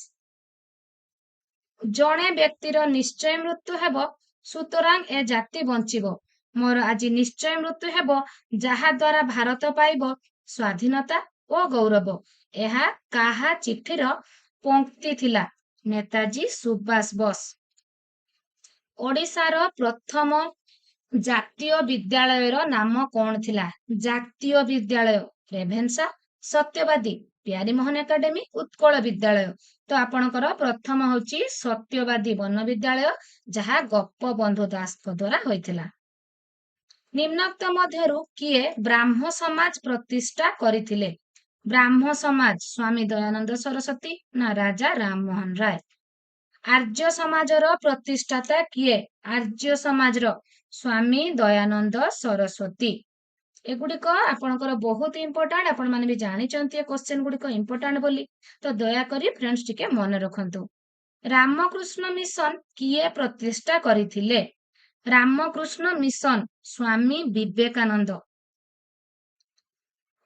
S1: ଜଣେ ବ୍ୟକ୍ତିର ନିଶ୍ଚୟ ମୃତ୍ୟୁ ହେବ, ସୁତରାଂ ଏ ଜାତି ବଞ୍ଚିବ। ମୋର ଆଜି ନିଶ୍ଚୟ ମୃତ୍ୟୁ ହେବ, ଯାହା ଦ୍ୱାରା ଭାରତ ପାଇବ ସ୍ୱାଧୀନତା ଓ ଗୌରବ। ଏହା କାହା ଚିଠିର ପଂକ୍ତି ଥିଲା? ନେତାଜୀ ସୁଭାଷ ବୋଷ। ଓଡ଼ିଶାର ପ୍ରଥମ ଜାତୀୟ ବିଦ୍ୟାଳୟର ନାମ କଣ ଥିଲା? ଜାତୀୟ ବିଦ୍ୟାଳୟ ରେଭେନ୍ସା, ସତ୍ୟବାଦୀ, ପ୍ୟାରୀମୋହନ ଏକାଡେମୀ, ଉତ୍କଳ ବିଦ୍ୟାଳୟ। ତ ଆପଣଙ୍କର ପ୍ରଥମ ହଉଛି ସତ୍ୟବାଦୀ ବନ ବିଦ୍ୟାଳୟ, ଯାହା ଗୋପବନ୍ଧୁ ଦାସଙ୍କ ଦ୍ୱାରା ହୋଇଥିଲା। ନିମ୍ନୋକ୍ତ ମଧ୍ୟରୁ କିଏ ବ୍ରାହ୍ମ ସମାଜ ପ୍ରତିଷ୍ଠା କରିଥିଲେ? ବ୍ରାହ୍ମ ସମାଜ ସ୍ୱାମୀ ଦୟାନନ୍ଦ ସରସ୍ୱତୀ ନା ରାଜା ରାମମୋହନ ରାୟ? ଆର୍ଯ୍ୟ ସମାଜର ପ୍ରତିଷ୍ଠାତା କିଏ? ଆର୍ଯ୍ୟ ସମାଜର ସ୍ୱାମୀ ଦୟାନନ୍ଦ ସରସ୍ୱତୀ। ଏଗୁଡିକ ଆପଣଙ୍କର ବହୁତ ଇମ୍ପୋର୍ଟାଣ୍ଟ, ଆପଣ ମାନେ ବି ଜାଣିଛନ୍ତି ଏ କ୍ୱେଶ୍ଚନ ଗୁଡିକ ଇମ୍ପୋର୍ଟାଣ୍ଟ ବୋଲି, ତ ଦୟାକରି ଫ୍ରେଣ୍ଡସ୍ ଟିକେ ମନେ ରଖନ୍ତୁ। ରାମକୃଷ୍ଣ ମିଶନ କିଏ ପ୍ରତିଷ୍ଠା କରିଥିଲେ? ରାମକୃଷ୍ଣ ମିଶନ ସ୍ୱାମୀ ବିବେକାନନ୍ଦ।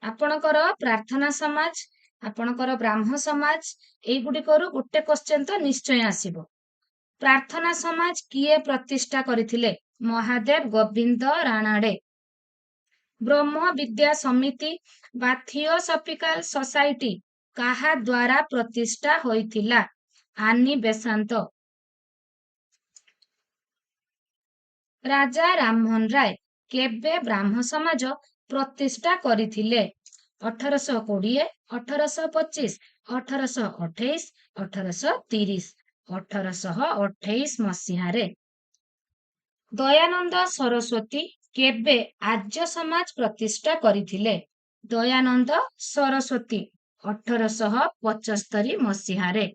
S1: ଆପଣଙ୍କର ପ୍ରାର୍ଥନା ସମାଜ, ଆପଣଙ୍କର ବ୍ରାହ୍ମ ସମାଜ, ଏଇଗୁଡିକରୁ ଗୋଟେ କ୍ୱେଶ୍ଚନ ତ ନିଶ୍ଚୟ ଆସିବ। ପ୍ରାର୍ଥନା ସମାଜ କିଏ ପ୍ରତିଷ୍ଠା କରିଥିଲେ? ମହାଦେବ ଗୋବିନ୍ଦ ରାଣାଡେ। ବ୍ରହ୍ମ ବିଦ୍ୟା ସମିତି ବା ଥିଓସଫିକାଲ ସୋସାଇଟି କାହା ଦ୍ୱାରା ପ୍ରତିଷ୍ଠା ହୋଇଥିଲା? ଆନି ବେସାନ୍ତ। ରାଜା ରାମମୋହନ ରାୟ କେବେ ବ୍ରାହ୍ମ ସମାଜ ପ୍ରତିଷ୍ଠା କରିଥିଲେ? 1820, 1825, 1828, 1830। 1828 ମସିହାରେ। ଦୟାନନ୍ଦ ସରସ୍ୱତୀ କେବେ ଆର୍ଯ୍ୟ ସମାଜ ପ୍ରତିଷ୍ଠା କରିଥିଲେ? ଦୟାନନ୍ଦ ସରସ୍ୱତୀ 1875 ମସିହାରେ।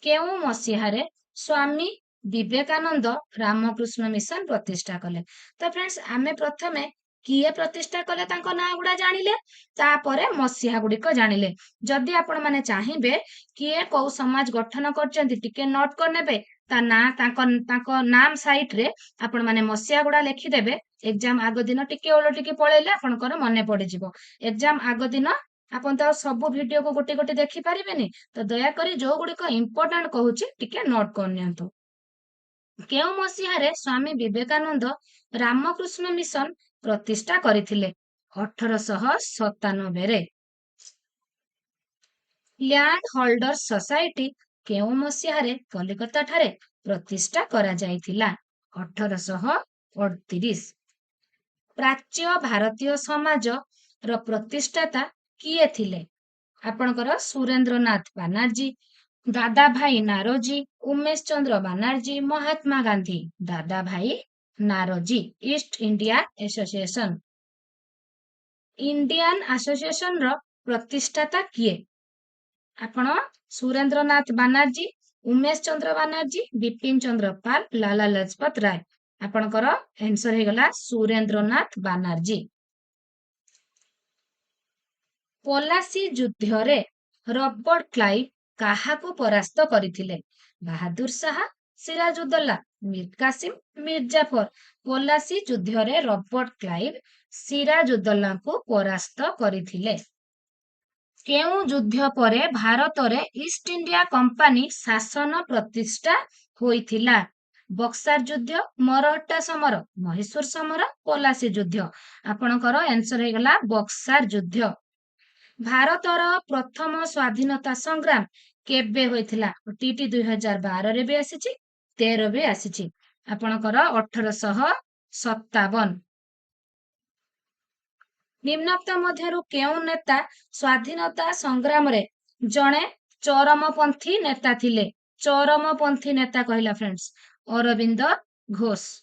S1: କେଉଁ ମସିହାରେ ସ୍ୱାମୀ ବିବେକାନନ୍ଦ ରାମକୃଷ୍ଣ ମିଶନ ପ୍ରତିଷ୍ଠା କଲେ? ତ ଫ୍ରେଣ୍ଡସ୍, ଆମେ ପ୍ରଥମେ କିଏ ପ୍ରତିଷ୍ଠା କଲେ ତାଙ୍କ ନାଁ ଗୁଡା ଜାଣିଲେ, ତାପରେ ମସିହା ଗୁଡିକ ଜାଣିଲେ। ଯଦି ଆପଣ ମାନେ ଚାହିଁବେ କିଏ କୋଉ ସମାଜ ଗଠନ କରିଛନ୍ତି ଟିକେ ନୋଟ କରିନେବେ, ତା ନାଁ ତାଙ୍କ ନାମ ସାଇଟ୍ ରେ ଆପଣ ମାନେ ମସିହା ଗୁଡା ଲେଖିଦେବେ। ଏକ୍ଜାମ ଆଗ ଦିନ ଟିକେ ଓଲଟିକି ପଳେଇଲେ ଆପଣଙ୍କର ମନେ ପଡିଯିବ। ଏକ୍ଜାମ ଆଗ ଦିନ ଆପଣ ତ ଆଉ ସବୁ ଭିଡିଓକୁ ଗୋଟି ଗୋଟି ଦେଖି ପାରିବେନି, ତ ଦୟାକରି ଯୋଉ ଗୁଡିକ ଇମ୍ପୋର୍ଟାଣ୍ଟ କହୁଛି ଟିକେ ନୋଟ କରିନିଅନ୍ତୁ। କେଉଁ ମସିହାରେ ସ୍ୱାମୀ ବିବେକାନନ୍ଦ ରାମକୃଷ୍ଣ ମିଶନ ପ୍ରତିଷ୍ଠା କରିଥିଲେ? 1897ରେ। ଲ୍ୟାଣ୍ଡ ହୋଲ୍ଡର୍ସ ସୋସାଇଟି କେଉଁ ମସିହାରେ କଲିକତା ଠାରେ ପ୍ରତିଷ୍ଠା କରାଯାଇଥିଲା? 1838। ପ୍ରାଚ୍ୟ ଭାରତୀୟ ସମାଜର ପ୍ରତିଷ୍ଠାତା କିଏ ଥିଲେ? ଆପଣଙ୍କର Surendranath Banerjee, Dadabhai Naoroji, Umesh Chandra Banerjee, Mahatma Gandhi. Dadabhai Naoroji. East India Association. Indian ଆସୋସିଏସନର ପ୍ରତିଷ୍ଠାତା କିଏ? ଆପଣ ସୁରେନ୍ଦ୍ରନାଥ ବାନାର୍ଜୀ, ଉମେଶ ଚନ୍ଦ୍ର ବାନାର୍ଜୀ, ବିପିନ ଚନ୍ଦ୍ର ପାଲ, ଲାଲା ଲଜପତ ରାୟ। आपणकर आंसर हे गला सुरेंद्रनाथ बानर्जी। पलासी युद्ध रे रॉबर्ट क्लाइव काहाकू परास्त करथिले? बहादुर शाह, सिराजुद्दौला, मीर कासिम, मिर्जाफर। पलासी युद्ध रे रॉबर्ट क्लाइव सिराजुद्दौला को परास्त करथिले। केउ युद्ध परे भारत रे ईस्ट इंडिया कंपनी शासन प्रतिष्ठा होइथिला? बक्सार युद्ध, मरहट्टा समर, महीशूर समर, पलासी युद्ध। आपणकर आंसर हे गला बक्सार युद्ध। भारतर प्रथम स्वाधीनता संग्राम केबे होइथिला? टीटी 2012 रे भी आसीची, 13 भी आसीची। आपणकर 1857। निम्नोक्त मध्यरु केउ नेता स्वाधीनता संग्राम रे जणे चरमपंथी नेता थिले? चरमपंथी नेता कहला फ्रेंड्स अरविंद घोष।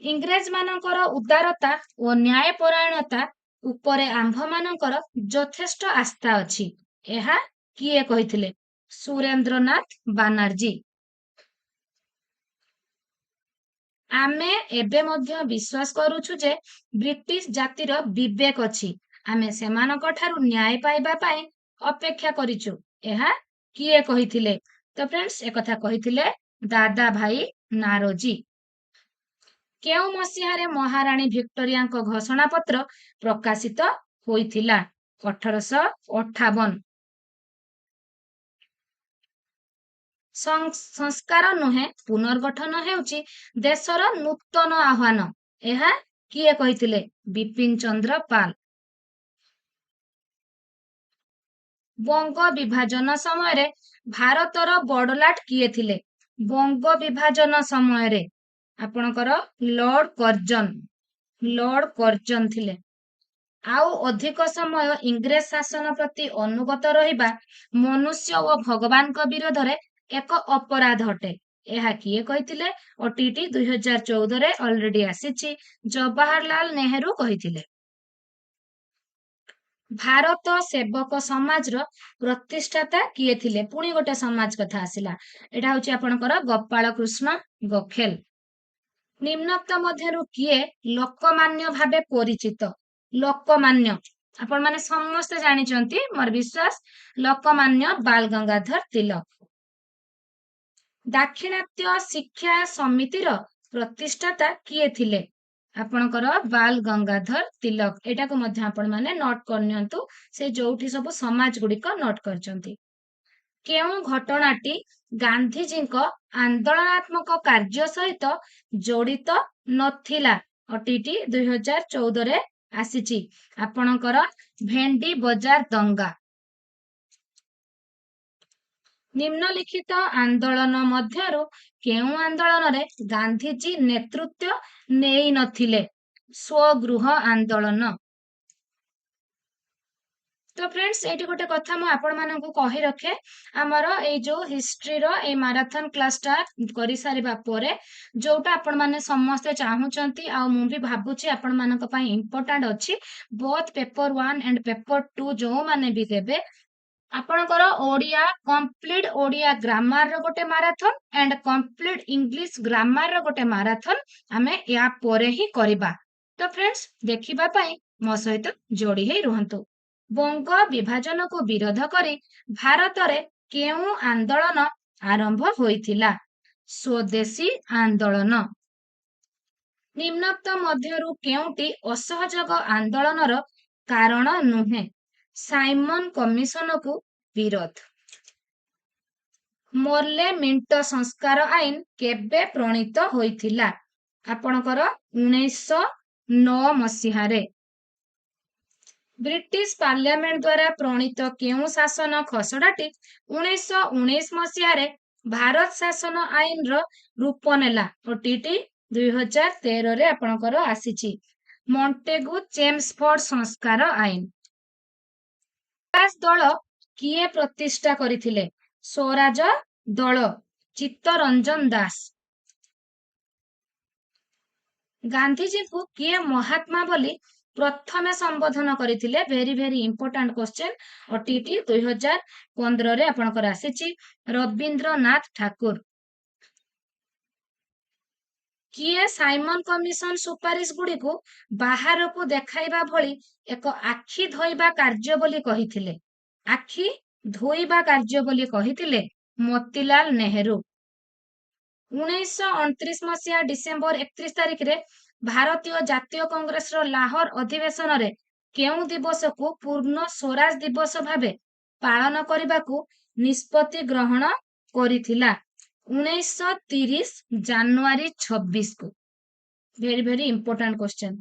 S1: इंग्रेज मानकर उदारता और न्यायपरायणता उपरे आंभ मानकर यथेष्ट आस्था अछि, एहा किए कहिथिले? सुरेंद्रनाथ बानर्जी। आमे एबे मध्य विश्वास करूछु जे ब्रिटिश जातिर विवेक अछि, आमे सेमानक ठारू न्याय पाइबा पाई अपेक्षा करिछु, एहा किए कहिथिले? तो फ्रेंड्स ए कथा कहिथिले दादा भाई नारोजी। केउ मसीहारे महाराणी भिक्टोरियाଙ୍କ घोषणा पत्र प्रकाशित होइथिला? 1858। संस्कार नुहे पुनर्गठन हेउची देशर नूतन आह्वान, एहा किए कहिथिले? बिपिन चंद्र पाल। बंग विभाजन समय भारतर बड़लाट किए थिले? बंग विभाजन समय आपणकर लॉर्ड कर्जन, लॉर्ड कर्जन थिले। आउ अधिक समय इंग्रेज शासन प्रति अनुगत रहिबा मनुष्य और भगवान को विरोध रे एक अपराध हटे, एहा किए कहिथिले? ओटीटी 2014 रे ऑलरेडी आसीची, जवाहरलाल नेहरू कहिथिले। भारत सेवक समाज रो प्रतिष्ठाता किए थिले? पुणी गोटे समाज कथा आसिला, एटा होची आपणकर गोपाल कृष्ण गोखेल। निम्नोक्त मध्यरु किए लोकमान्य भावे परिचित? लोकमान्य आपण माने समस्त जानिचंती मोर विश्वास, लोकमान्य बाल गंगाधर तिलक। दाक्षिणात्य शिक्षा समितिर प्रतिष्ठाता किए थिले? आपणकर बाल गंगाधर तिलक। एटा को मध्य आपण माने नोट करनियंतु, से जोठी सब समाज गुडी को नोट करचंती। केउ घटनाटी गांधीजीଙ୍କ आंदोलनात्मक कार्य सहित जड़ित नथिला? ओटीटी 2014 रे आसीची, आपणकर भेंडी बजार दंगा। निम्नलिखित आंदोलन मध्यरु केउ आंदोलन रे गांधीजी नेतृत्व नेई नथिले? स्वगृह आंदोलन। तो फ्रेंड्स एटी गोटे कथा मु आपण मानकु कहि रखे, हमर ए जो हिस्ट्री रो ए मैराथन क्लास टा करि सारिबा परे जोटा आपण माने समस्त चाहुचंती आ मु भी भाबुची आपण मानक पई इंपोर्टेंट अछि, बोथ पेपर 1 एंड पेपर 2 जो माने भी देबे आपणकर ओडिया कंप्लीट ओडिया ग्रामर रो गोटे marathon and complete English grammar रो गोटे मैराथन हमें या परे ही करिबा। तो फ्रेंड्स देखिबा पई मो सहित जोड़ी हे रहंतु। बंग विभाजन को विरोध करी भारत रे केउ आंदोलन आरंभ होइथिला? स्वदेशी आंदोलन। निम्नोक्त मध्यरु केउटी असहयोग आंदोलन रो कारण नुहे? साइमन कमिशन को विरोध। मोर्ले मिंटो संस्कार आईन केबे प्रणीत होइथिला? आपणकर 1909 मसीहारे। ब्रिटिश पार्लियामेंट द्वारा प्रणीत केउ शासन खसड़ाटी 1919 मसीहारे भारत शासन आईन रो रूप नेला? ओटीटी 2013 रे आपणकर आसीची, मॉन्टेगू चेम्सफोर्ड संस्कार आईन। स्वराज दल किए प्रतिष्ठा करिथिले? स्वराज दल चित्तरंजन दास। गांधीजी को किए महात्मा बोली प्रथमे संबोधन करथिले? Very very important question, OTT 2015 रे आपणकर आसीची, रविंद्रनाथ ठाकुर। କିଏ ସାଇମନ କମିଶନ ସୁପାରିଶ ଗୁଡିକୁ ବାହାରକୁ ଦେଖାଇବା ଭଳି ଏକ ଆଖି ଧୋଇବା କାର୍ଯ୍ୟ ବୋଲି କହିଥିଲେ? ଆଖି ଧୋଇବା କାର୍ଯ୍ୟ ବୋଲି କହିଥିଲେ ମୋତିଲାଲ ନେହେରୁ। 1929 ଡିସେମ୍ବର 31 ତାରିଖରେ ଭାରତୀୟ ଜାତୀୟ କଂଗ୍ରେସର ଲାହୋର ଅଧିବେଶନରେ କେଉଁ ଦିବସକୁ ପୂର୍ଣ୍ଣ ସ୍ୱରାଜ ଦିବସ ଭାବେ ପାଳନ କରିବାକୁ ନିଷ୍ପତ୍ତି ଗ୍ରହଣ କରିଥିଲା? 1930 ଜାନୁଆରୀ 26 କୁ। Very very important question.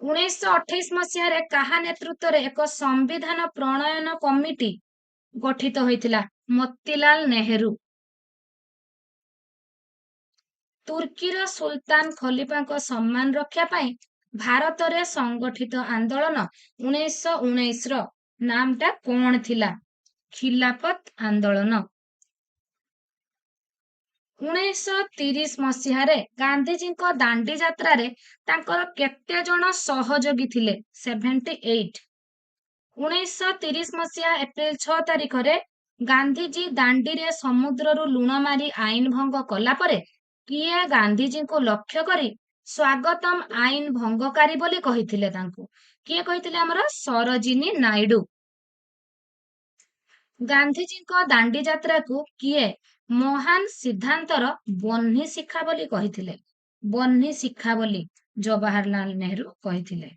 S1: 1928 କାହା ନେତୃତ୍ୱରେ ଏକ ସମ୍ବିଧାନ ପ୍ରଣୟନ କମିଟି ଗଠିତ ହୋଇଥିଲା? ମୋତିଲାଲ ନେହେରୁ। ତୁର୍କୀର ସୁଲତାନ ଖଲିଫାଙ୍କ ସମ୍ମାନ ରକ୍ଷା ପାଇଁ ଭାରତରେ ସଂଗଠିତ ଆନ୍ଦୋଳନ 1919 ର ନାମଟା କଣ ଥିଲା? ଖିଲାଫତ ଆନ୍ଦୋଳନ। 1930 ଗାନ୍ଧିଜୀଙ୍କ ଦାଣ୍ଡି ଯାତ୍ରାରେ ତାଙ୍କର କେତେ ଜଣ ସହଯୋଗୀ ଥିଲେ? 78। 1930 ଏପ୍ରିଲ 6 ତାରିଖରେ ଗାନ୍ଧିଜୀ ଦାଣ୍ଡିରେ ସମୁଦ୍ରରୁ ଲୁଣ ମାରି ଆଇନ ଭଙ୍ଗ କଲା ପରେ କିଏ ଗାନ୍ଧିଜୀଙ୍କୁ ଲକ୍ଷ୍ୟ କରି ସ୍ୱାଗତମ ଆଇନ ଭଙ୍ଗକାରୀ ବୋଲି କହିଥିଲେ? ତାଙ୍କୁ କିଏ କହିଥିଲେ? ଆମର ସରୋଜିନୀ ନାଇଡୁ। ଗାନ୍ଧିଜୀଙ୍କ ଦାଣ୍ଡି ଯାତ୍ରାକୁ କିଏ ମହାନ ସିଦ୍ଧାନ୍ତର ବହ୍ନି ଶିଖା ବୋଲି କହିଥିଲେ? ବହ୍ନି ଶିଖା ବୋଲି ଜବାହରଲାଲ ନେହେରୁ କହିଥିଲେ।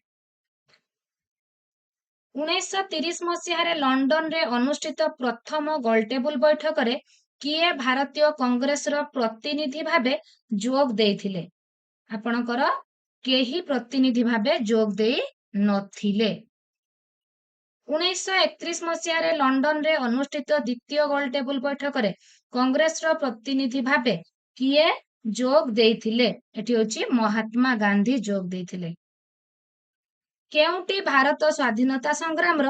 S1: 1930 ଲଣ୍ଡନରେ ଅନୁଷ୍ଠିତ ପ୍ରଥମ ଗୋଲଟେବୁଲ ବୈଠକରେ କିଏ ଭାରତୀୟ କଂଗ୍ରେସର ପ୍ରତିନିଧି ଭାବେ ଯୋଗ ଦେଇଥିଲେ? ଆପଣଙ୍କର କେହି ପ୍ରତିନିଧି ଭାବେ ଯୋଗ ଦେଇ ନଥିଲେ। 1931 ଲଣ୍ଡନରେ ଅନୁଷ୍ଠିତ ଦ୍ୱିତୀୟ ଗୋଲଟେବୁଲ ବୈଠକରେ କଂଗ୍ରେସର ପ୍ରତିନିଧି ଭାବେ କିଏ ଯୋଗ ଦେଇଥିଲେ? ଏଠି ହେଉଛି ମହାତ୍ମା ଗାନ୍ଧୀ ଯୋଗ ଦେଇଥିଲେ। କେଉଁଟି ଭାରତ ସ୍ୱାଧୀନତା ସଂଗ୍ରାମର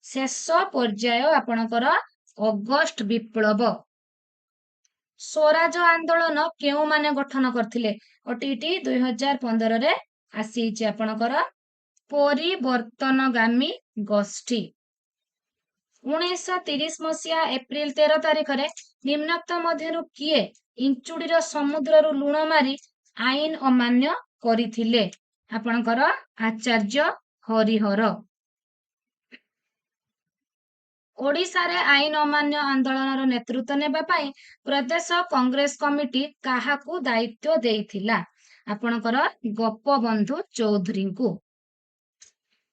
S1: ଶେଷ ପର୍ଯ୍ୟାୟ ଆପଣଙ୍କର ଅଗଷ୍ଟ ବିପ୍ଳବ। ସ୍ୱରାଜ ଆନ୍ଦୋଳନ କେଉଁମାନେ ଗଠନ କରିଥିଲେ? OTT 2015ରେ ଆସିଛି ଆପଣଙ୍କର ପରିବର୍ତ୍ତନଗାମୀ ଗୋଷ୍ଠୀ। 1930 ଏପ୍ରିଲ 13 ତାରିଖରେ ନିମ୍ନୋକ୍ତ ମଧ୍ୟରୁ କିଏ ଇଞ୍ଚୁଡିର ସମୁଦ୍ରରୁ ଲୁଣ ମାରି ଆଇନ ଅମାନ୍ୟ କରିଥିଲେ? ଆପଣଙ୍କର ଆଚାର୍ଯ୍ୟ ହରିହର। ଓଡ଼ିଶାରେ ଆଇନ ଅମାନ୍ୟ ଆନ୍ଦୋଳନର ନେତୃତ୍ୱ ନେବା ପାଇଁ ପ୍ରଦେଶ କଂଗ୍ରେସ କମିଟି କାହାକୁ ଦାୟିତ୍ୱ ଦେଇଥିଲା? ଆପଣଙ୍କର ଗୋପବନ୍ଧୁ ଚୌଧୁରୀଙ୍କୁ।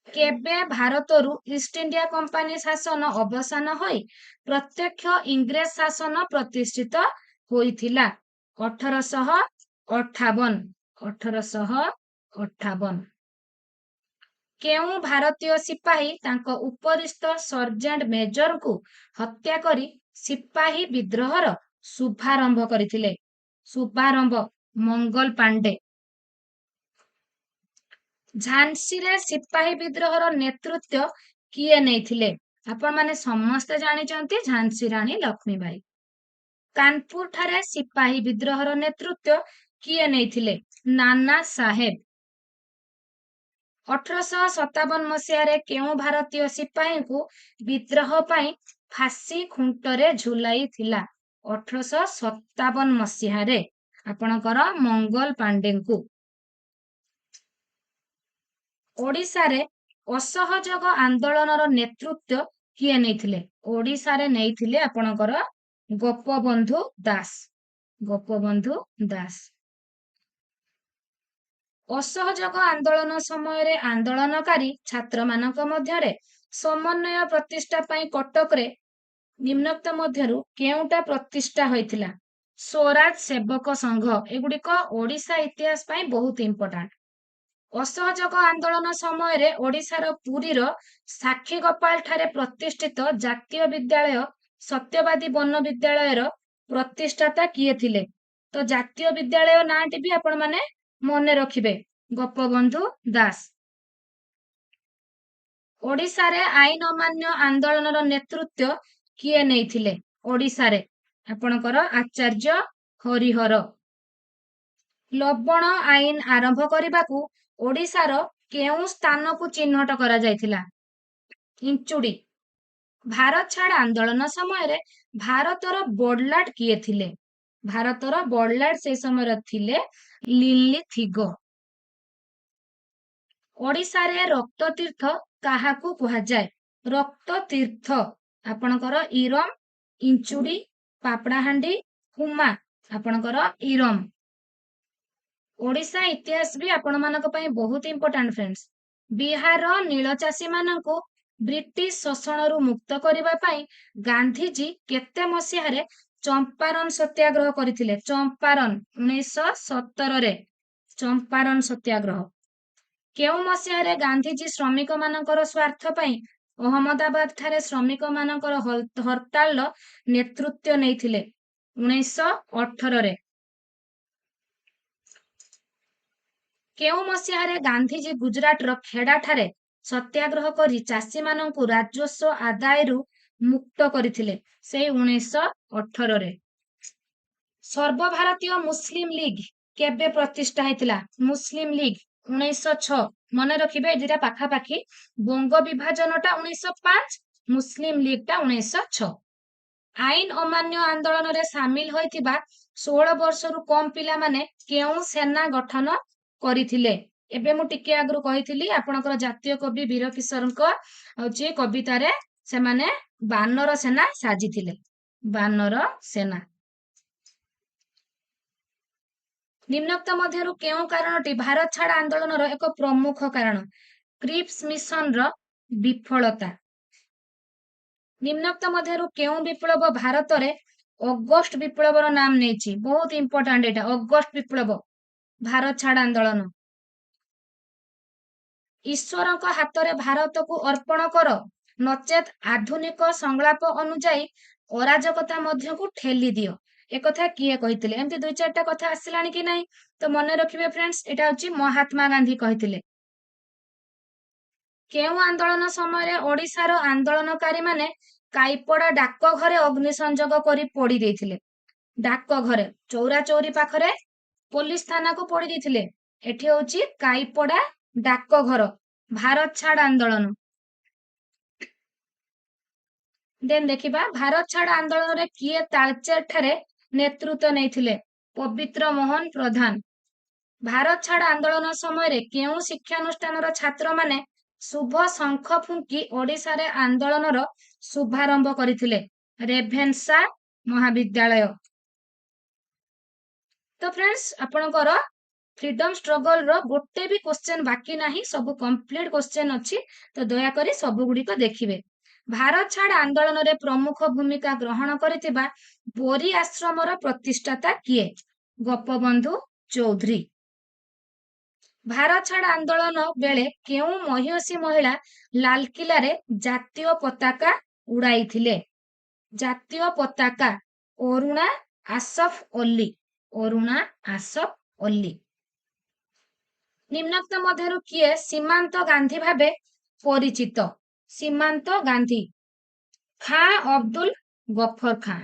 S1: କେବେ ଭାରତରୁ ଇଷ୍ଟ ଇଣ୍ଡିଆ କମ୍ପାନୀ ଶାସନ ଅବସାନ ହୋଇ ପ୍ରତ୍ୟକ୍ଷ ଇଂରେଜ ଶାସନ ପ୍ରତିଷ୍ଠିତ ହୋଇଥିଲା? 1858। କେଉଁ ଭାରତୀୟ ସିପାହୀ ତାଙ୍କ ଉପରିସ୍ଥ ସର୍ଜେଣ୍ଟ ମେଜରଙ୍କୁ ହତ୍ୟା କରି ସିପାହୀ ବିଦ୍ରୋହର ଶୁଭାରମ୍ଭ କରିଥିଲେ? ମଙ୍ଗଲ ପାଣ୍ଡେ। ଝାନ୍ସୀରେ ସିପାହୀ ବିଦ୍ରୋହର ନେତୃତ୍ୱ କିଏ ନେଇଥିଲେ? ଆପଣମାନେ ସମସ୍ତେ ଜାଣିଛନ୍ତି ଝାନ୍ସୀ ରାଣୀ ଲକ୍ଷ୍ମୀବାଇ। କାନପୁର ଠାରେ ସିପାହୀ ବିଦ୍ରୋହର ନେତୃତ୍ୱ କିଏ ନେଇଥିଲେ? ନାନା ସାହେବ। 1857 କେଉଁ ଭାରତୀୟ ସିପାହୀଙ୍କୁ ବିଦ୍ରୋହ ପାଇଁ ଫାଶୀ ଖୁଣ୍ଟରେ ଝୁଲାଇଥିଲା? 1857 ଆପଣଙ୍କର ମଙ୍ଗଲ ପାଣ୍ଡେଙ୍କୁ। ଓଡ଼ିଶାରେ ଅସହଯୋଗ ଆନ୍ଦୋଳନର ନେତୃତ୍ୱ କିଏ ନେଇଥିଲେ? ଓଡ଼ିଶାରେ ନେଇଥିଲେ ଆପଣଙ୍କର ଗୋପବନ୍ଧୁ ଦାସ। ଅସହଯୋଗ ଆନ୍ଦୋଳନ ସମୟରେ ଆନ୍ଦୋଳନକାରୀ ଛାତ୍ରମାନଙ୍କ ମଧ୍ୟରେ ସମନ୍ୱୟ ପ୍ରତିଷ୍ଠା ପାଇଁ କଟକରେ ନିମ୍ନୋକ୍ତ ମଧ୍ୟରୁ କେଉଁଟା ପ୍ରତିଷ୍ଠା ହୋଇଥିଲା? ସ୍ୱରାଜ ସେବକ ସଂଘ। ଏଗୁଡିକ ଓଡ଼ିଶା ଇତିହାସ ପାଇଁ ବହୁତ ଇମ୍ପୋର୍ଟାଣ୍ଟ। ଅସହଯୋଗ ଆନ୍ଦୋଳନ ସମୟରେ ଓଡ଼ିଶାର ପୁରୀର ସାକ୍ଷୀଗୋପାଳ ଠାରେ ପ୍ରତିଷ୍ଠିତ ଜାତୀୟ ବିଦ୍ୟାଳୟ ସତ୍ୟବାଦୀ ବନ ବିଦ୍ୟାଳୟର ପ୍ରତିଷ୍ଠାତା କିଏ ଥିଲେ? ତ ଜାତୀୟ ବିଦ୍ୟାଳୟ ନାଁଟି ବି ଆପଣ ମାନେ ମନେ ରଖିବେ, ଗୋପବନ୍ଧୁ ଦାସ। ଓଡ଼ିଶାରେ ଆଇନ ଅମାନ୍ୟ ଆନ୍ଦୋଳନର ନେତୃତ୍ୱ କିଏ ନେଇଥିଲେ? ଓଡ଼ିଶାରେ ଆପଣଙ୍କର ଆଚାର୍ଯ୍ୟ ହରିହର। ଲବଣ ଆଇନ ଆରମ୍ଭ କରିବାକୁ ଓଡ଼ିଶାର କେଉଁ ସ୍ଥାନକୁ ଚିହ୍ନଟ କରାଯାଇଥିଲା? ଇଞ୍ଚୁଡି। ଭାରତ ଛାଡ ଆନ୍ଦୋଳନ ସମୟରେ ଭାରତର ବଡଲାଟ କିଏ ଥିଲେ? ଭାରତର ବଡଲାଟ ସେ ସମୟରେ ଥିଲେ ଲିଲିଥିଗ। ଓଡିଶାରେ ରକ୍ତ ତୀର୍ଥ କାହାକୁ କୁହାଯାଏ? ରକ୍ତ ତୀର୍ଥ ଆପଣଙ୍କର ଇରମ, ଇଞ୍ଚୁଡି, ପାପଡାହାଣ୍ଡି, ହୁମା ଆପଣଙ୍କର ଇରମ। ଓଡିଶା ଇତିହାସ ବି ଆପଣ ମାନଙ୍କ ପାଇଁ ବହୁତ ଇମ୍ପୋର୍ଟାଣ୍ଟ ଫ୍ରେଣ୍ଡସ୍। ବିହାରର ନୀଳ ଚାଷୀ ମାନଙ୍କୁ ବ୍ରିଟିଶ ଶୋଷଣରୁ ମୁକ୍ତ କରିବା ପାଇଁ ଗାନ୍ଧିଜୀ କେତେ ମସିହାରେ ଚମ୍ପାରନ ସତ୍ୟାଗ୍ରହ କରିଥିଲେ? ଚମ୍ପାରନ 1917ରେ ଚମ୍ପାରନ ସତ୍ୟାଗ୍ରହ। କେଉଁ ମସିହାରେ ଗାନ୍ଧିଜୀ ଶ୍ରମିକ ମାନଙ୍କର ସ୍ୱାର୍ଥ ପାଇଁ ଅହମ୍ମଦାବାଦ ଠାରେ ଶ୍ରମିକ ମାନଙ୍କର ହରତାଳର ନେତୃତ୍ୱ ନେଇଥିଲେ? 1918ରେ। କେଉଁ ମସିହାରେ ଗାନ୍ଧିଜୀ ଗୁଜରାଟର ଖେଡା ଠାରେ ସତ୍ୟାଗ୍ରହ କରି ଚାଷୀ ମାନଙ୍କୁ ରାଜସ୍ୱ ଆଦାୟରୁ ମୁକ୍ତ କରିଥିଲେ? ସେଇ 1918ରେ। ସର୍ବଭାରତୀୟ ମୁସଲିମ ଲିଗ କେବେ ପ୍ରତିଷ୍ଠା ହେଇଥିଲା? ମୁସଲିମ ଲିଗ 1906। ମନେ ରଖିବେ ଏ ଦିଟା ପାଖାପାଖି। ବଙ୍ଗ ବିଭାଜନଟା 1905, ମୁସଲିମ ଲିଗଟା 1906। ଆଇନ ଅମାନ୍ୟ ଆନ୍ଦୋଳନରେ ସାମିଲ ହୋଇଥିବା 16 ବର୍ଷରୁ କମ ପିଲାମାନେ କେଉଁ ସେନା ଗଠନ କରିଥିଲେ? ଏବେ ମୁଁ ଟିକେ ଆଗରୁ କହିଥିଲି ଆପଣଙ୍କର ଜାତୀୟ କବି ବୀର କିଶୋରଙ୍କ ହଉଛି କବିତାରେ ସେମାନେ ବାନର ସେନା ସାଜିଥିଲେ। ବାନର ସେନା। ନିମ୍ନୋକ୍ତ ମଧ୍ୟରୁ କେଉଁ କାରଣଟି ଭାରତ ଛାଡ ଆନ୍ଦୋଳନର ଏକ ପ୍ରମୁଖ କାରଣ? କ୍ରିପ୍ସ ମିଶନର ବିଫଳତା। ନିମ୍ନୋକ୍ତ ମଧ୍ୟରୁ କେଉଁ ବିପ୍ଳବ ଭାରତରେ ଅଗଷ୍ଟ ବିପ୍ଳବର ନାମ ନେଇଛି? ବହୁତ ଇମ୍ପୋର୍ଟାଣ୍ଟ ଏଇଟା। ଅଗଷ୍ଟ ବିପ୍ଳବ ଭାରତ ଛାଡ ଆନ୍ଦୋଳନ। ଈଶ୍ୱରଙ୍କ ହାତରେ ଭାରତକୁ ଅର୍ପଣ କର, ନଚେତ ଆଧୁନିକ ସଂଳାପ ଅନୁଯାୟୀ ଅରାଜକତା ମଧ୍ୟକୁ ଠେଲି ଦିଅ। একথা କିଏ କହିଥିଲେ? ଏମିତି ଦୁଇ ଚାରିଟା କଥା ଆସିଲାଣି କି ନାହିଁ? ତ ମନେ ରଖିବେ ଫ୍ରେଣ୍ଡସ୍, ଏଇଟା ହଉଛି ମହାତ୍ମା ଗାନ୍ଧୀ କହିଥିଲେ। କେଉଁ ଆନ୍ଦୋଳନ ସମୟରେ ଓଡିଶାର ଆନ୍ଦୋଳନକାରୀ ମାନେ କାଇପଡା ଡାକ ଘରେ ଅଗ୍ନି ସଂଯୋଗ କରି ପୋଡି ଦେଇଥିଲେ? ଡାକ ଘରେ, ଚୌରାଚୌରୀ ପାଖରେ ପୋଲିସ ଥାନାକୁ ପୋଡି ଦେଇଥିଲେ। ଏଠି ହଉଛି କାଇପଡା ଡାକ ଘର, ଭାରତ ଛାଡ ଆନ୍ଦୋଳନ। ଦେନ୍ ଦେଖିବା ଭାରତ ଛାଡ ଆନ୍ଦୋଳନରେ କିଏ ତାଳଚେର ଠାରେ ନେତୃତ୍ୱ ନେଇଥିଲେ? ପବିତ୍ର ମୋହନ ପ୍ରଧାନ। ଭାରତ ଛାଡ ଆନ୍ଦୋଳନ ସମୟରେ କେଉଁ ଶିକ୍ଷାନୁଷ୍ଠାନର ଛାତ୍ରମାନେ ଶୁଭ ଶଙ୍ଖ ଫୁଙ୍କି ଓଡିଶାରେ ଆନ୍ଦୋଳନର ଶୁଭାରମ୍ଭ କରିଥିଲେ? ରେଭେନ୍ସା ମହାବିଦ୍ୟାଳୟ। ତ ଫ୍ରେଣ୍ଡସ୍ ଆପଣଙ୍କର ଫ୍ରିଡମ ଷ୍ଟ୍ରଗଲ ର ଗୋଟେ ବି କ୍ୱେଶ୍ଚନ ବାକି ନାହିଁ, ସବୁ କମ୍ପ୍ଲିଟ କ୍ୱେଶ୍ଚନ ଅଛି। ତ ଦୟାକରି ସବୁ ଗୁଡିକ ଦେଖିବେ। ଭାରତ ଛାଡ ଆନ୍ଦୋଳନରେ ପ୍ରମୁଖ ଭୂମିକା ଗ୍ରହଣ କରିଥିବା ବୋରି ଆଶ୍ରମର ପ୍ରତିଷ୍ଠାତା କିଏ? ଗୋପବନ୍ଧୁ ଚୌଧୁରୀ। ଭାରତ ଛାଡ ଆନ୍ଦୋଳନ ବେଳେ କେଉଁ ମହିୟସୀ ମହିଳା ଲାଲକିଲ୍ଲାରେ ଜାତୀୟ ପତାକା ଉଡାଇଥିଲେ? ଜାତୀୟ ପତାକା ଅରୁଣା ଆସଫ ଅଲ୍ଲୀ। ଅରୁଣା ଆସଫ ଅଲ୍ଲୀ। ନିମ୍ନୋକ୍ତ ମଧ୍ୟରୁ କିଏ ସୀମାନ୍ତ ଗାନ୍ଧୀ ଭାବେ ପରିଚିତ? ସୀମାନ୍ତ ଗାନ୍ଧୀ। ଖାଁ ଅବଦୁଲ ଗଫର ଖାଁ।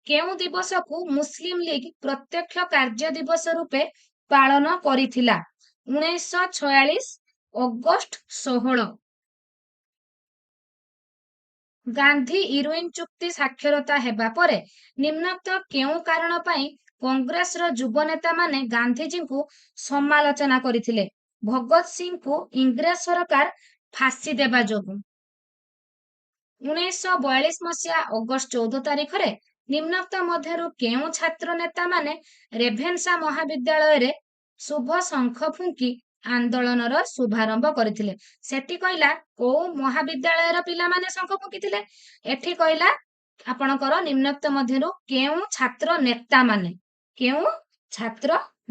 S1: କେଉଁ ଦିବସକୁ ମୁସଲିମ ଲିଗ ପ୍ରତ୍ୟକ୍ଷ କାର୍ଯ୍ୟ ଦିବସ ରୂପେ ପାଳନ କରିଥିଲା? 1946 ଅଗଷ୍ଟ 16। ଗାନ୍ଧୀ ଇରୱିନ ଚୁକ୍ତି ସ୍ୱାକ୍ଷରତା ହେବା ପରେ ନିମ୍ନୋକ୍ତ କେଉଁ କାରଣ ପାଇଁ କଂଗ୍ରେସର ଯୁବ ନେତାମାନେ ଗାନ୍ଧିଜୀଙ୍କୁ ସମାଲୋଚନା କରିଥିଲେ? ଭଗତ ସିଂଙ୍କୁ ଇଂରେଜ ସରକାର ଫାଶୀ ଦେବା ଯୋଗୁଁ। 1942 ମସିହା ଅଗଷ୍ଟ 14 ତାରିଖରେ ନିମ୍ନୋକ୍ତ ମଧ୍ୟରୁ କେଉଁ ଛାତ୍ର ନେତାମାନେ ରେଭେନ୍ସା ମହାବିଦ୍ୟାଳୟରେ ଶୁଭ ଶଙ୍ଖ ଫୁଙ୍କି ଆନ୍ଦୋଳନର ଶୁଭାରମ୍ଭ କରିଥିଲେ? ସେଠି କହିଲା କୋଉ ମହାବିଦ୍ୟାଳୟର ପିଲାମାନେ ଶଙ୍ଖ ଫୁଙ୍କିଥିଲେ? ଏଠି କହିଲା ଆପଣଙ୍କର ନିମ୍ନୋକ୍ତ ମଧ୍ୟରୁ କେଉଁ ଛାତ୍ର ନେତାମାନେ, କେଉଁ ଛାତ୍ର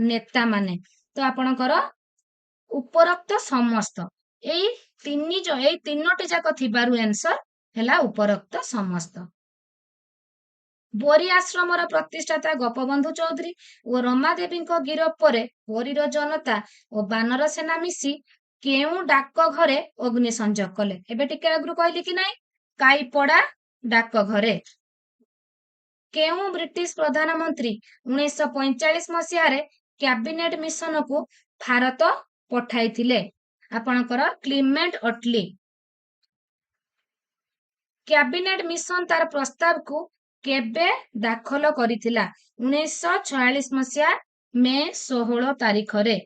S1: ନେତାମାନେ। ତ ଆପଣଙ୍କର ଉପରୋକ୍ତ ସମସ୍ତ। ଏଇ ତିନୋଟି ଯାକ ଥିବାରୁ ଆନ୍ସର ହେଲା ଉପରୋକ୍ତ ସମସ୍ତ। ବୋରି ଆଶ୍ରମର ପ୍ରତିଷ୍ଠାତା ଗୋପବନ୍ଧୁ ଚୌଧୁରୀ ଓ ରମାଦେବୀଙ୍କ ଗିରଫ ପରେ ବୋରିର ଜନତା ଓ ବାନର ସେନା ମିଶି କେଉଁ ଡାକ ଘରେ ଅଗ୍ନି ସଂଯୋଗ କଲେ? ଏବେ ଟିକେ ଆଗରୁ କହିଲି କି ନାଇଁ? କାଇପଡା ଡାକ ଘରେ। କେଉଁ ବ୍ରିଟିଶ ପ୍ରଧାନମନ୍ତ୍ରୀ 1945 ମସିହାରେ କ୍ୟାବିନେଟ ମିଶନକୁ ଭାରତ ପଠାଇଥିଲେ? ଆପଣଙ୍କର କ୍ଲିମେଣ୍ଟ ଅଟଲି। କ୍ୟାବିନେଟ ମିଶନ ତାର ପ୍ରସ୍ତାବକୁ केबे दाखल करिथिला 1946 मसिया मे 16 तारिख रे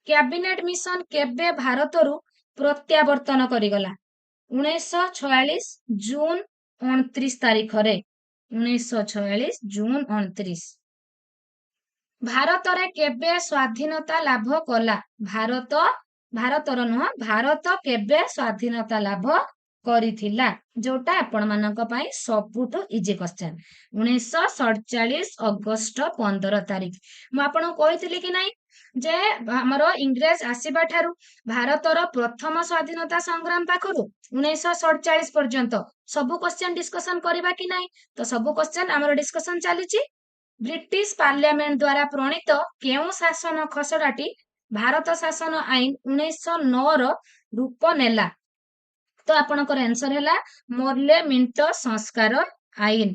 S1: कैबिनेट मिशन केबे भारतरू प्रत्यावर्तन करिगला 1946 जून 29 तारिख रे 1946 जून 29 भारत रे केबे स्वाधीनता लाभ कला भारतर नुह भारत केबे स्वाधीनता लाभ करिथिला जोटा आपण मानक पई सबुठु इजी क्वेश्चन 1947 अगस्त 15 तारिख मु आपण कहिथिली कि नाही जे हमर इंग्रेज आसीबा ठारू भारतर प्रथम स्वाधीनता संग्राम पाखरु 1947 पर्यंत सबु क्वेश्चन डिस्कशन करबा कि नाही तो सबु क्वेश्चन हमर डिस्कशन चलीची ब्रिटिश पार्लियामेंट द्वारा प्रणीत केउ शासन खसड़ाटी भारत शासन आईन 1909 रो रूप नेला तो आपणकर आंसर हैला मोर्ले मिंटो संस्कार आईन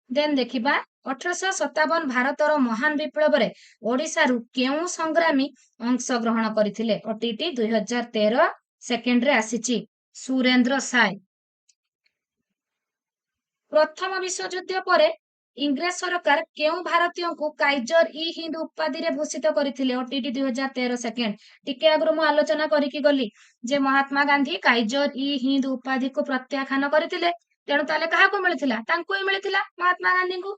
S1: देन देखिबा 1857 भारतर महान विप्लव रे ओडिसा रु केउ संग्रामी अंश ग्रहण करिथिले ओटीटी 2013 सेकेंड रे आसीची सुरेंद्र साय प्रथम विश्व युद्ध परे इंग्रेज सरकार केउ भारतीय को काइजर ई हिंद उपाधि रे भूषित करथिले ओटीटी 2013 सेकेंड टिके आगरु मु आलोचना करिकि गली जे महात्मा गांधी काइजर ई हिंद उपाधि को प्रत्याख्यान करथिले तेणु ताले काहा को मिलिथिला तांको ही मिलिथिला महात्मा गांधी को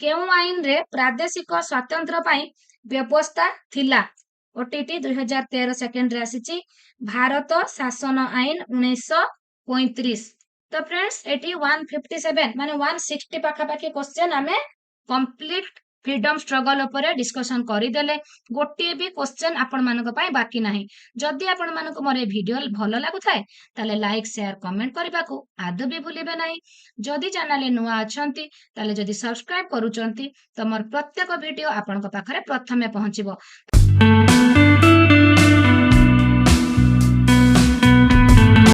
S1: केउ आईन रे प्रादेशिक स्वातंत्र्य पई व्यवस्था थिला ओटीटी 2013 सेकेंड रे आसीची भारत शासन आईन 1935 तो फ्रेंड्स एटी 157 माने 160 पाखापाखी क्वेश्चन आमे कंप्लीट फ्रीडम स्ट्रगल ऊपर डिस्कशन करिदेले गोटे भी क्वेश्चन आपण मानक पई बाकी नाही जदि आपण मानक मोरे वीडियो भलो लागु थाए ताले लाइक शेयर कमेंट करबा को आदो भी भूलिबे नाही जदि चैनल नुआ अछंती ताले जदि सब्सक्राइब करूचंती तो मोर प्रत्येक वीडियो आपण पाखरे प्रथमे पहुंचीबो।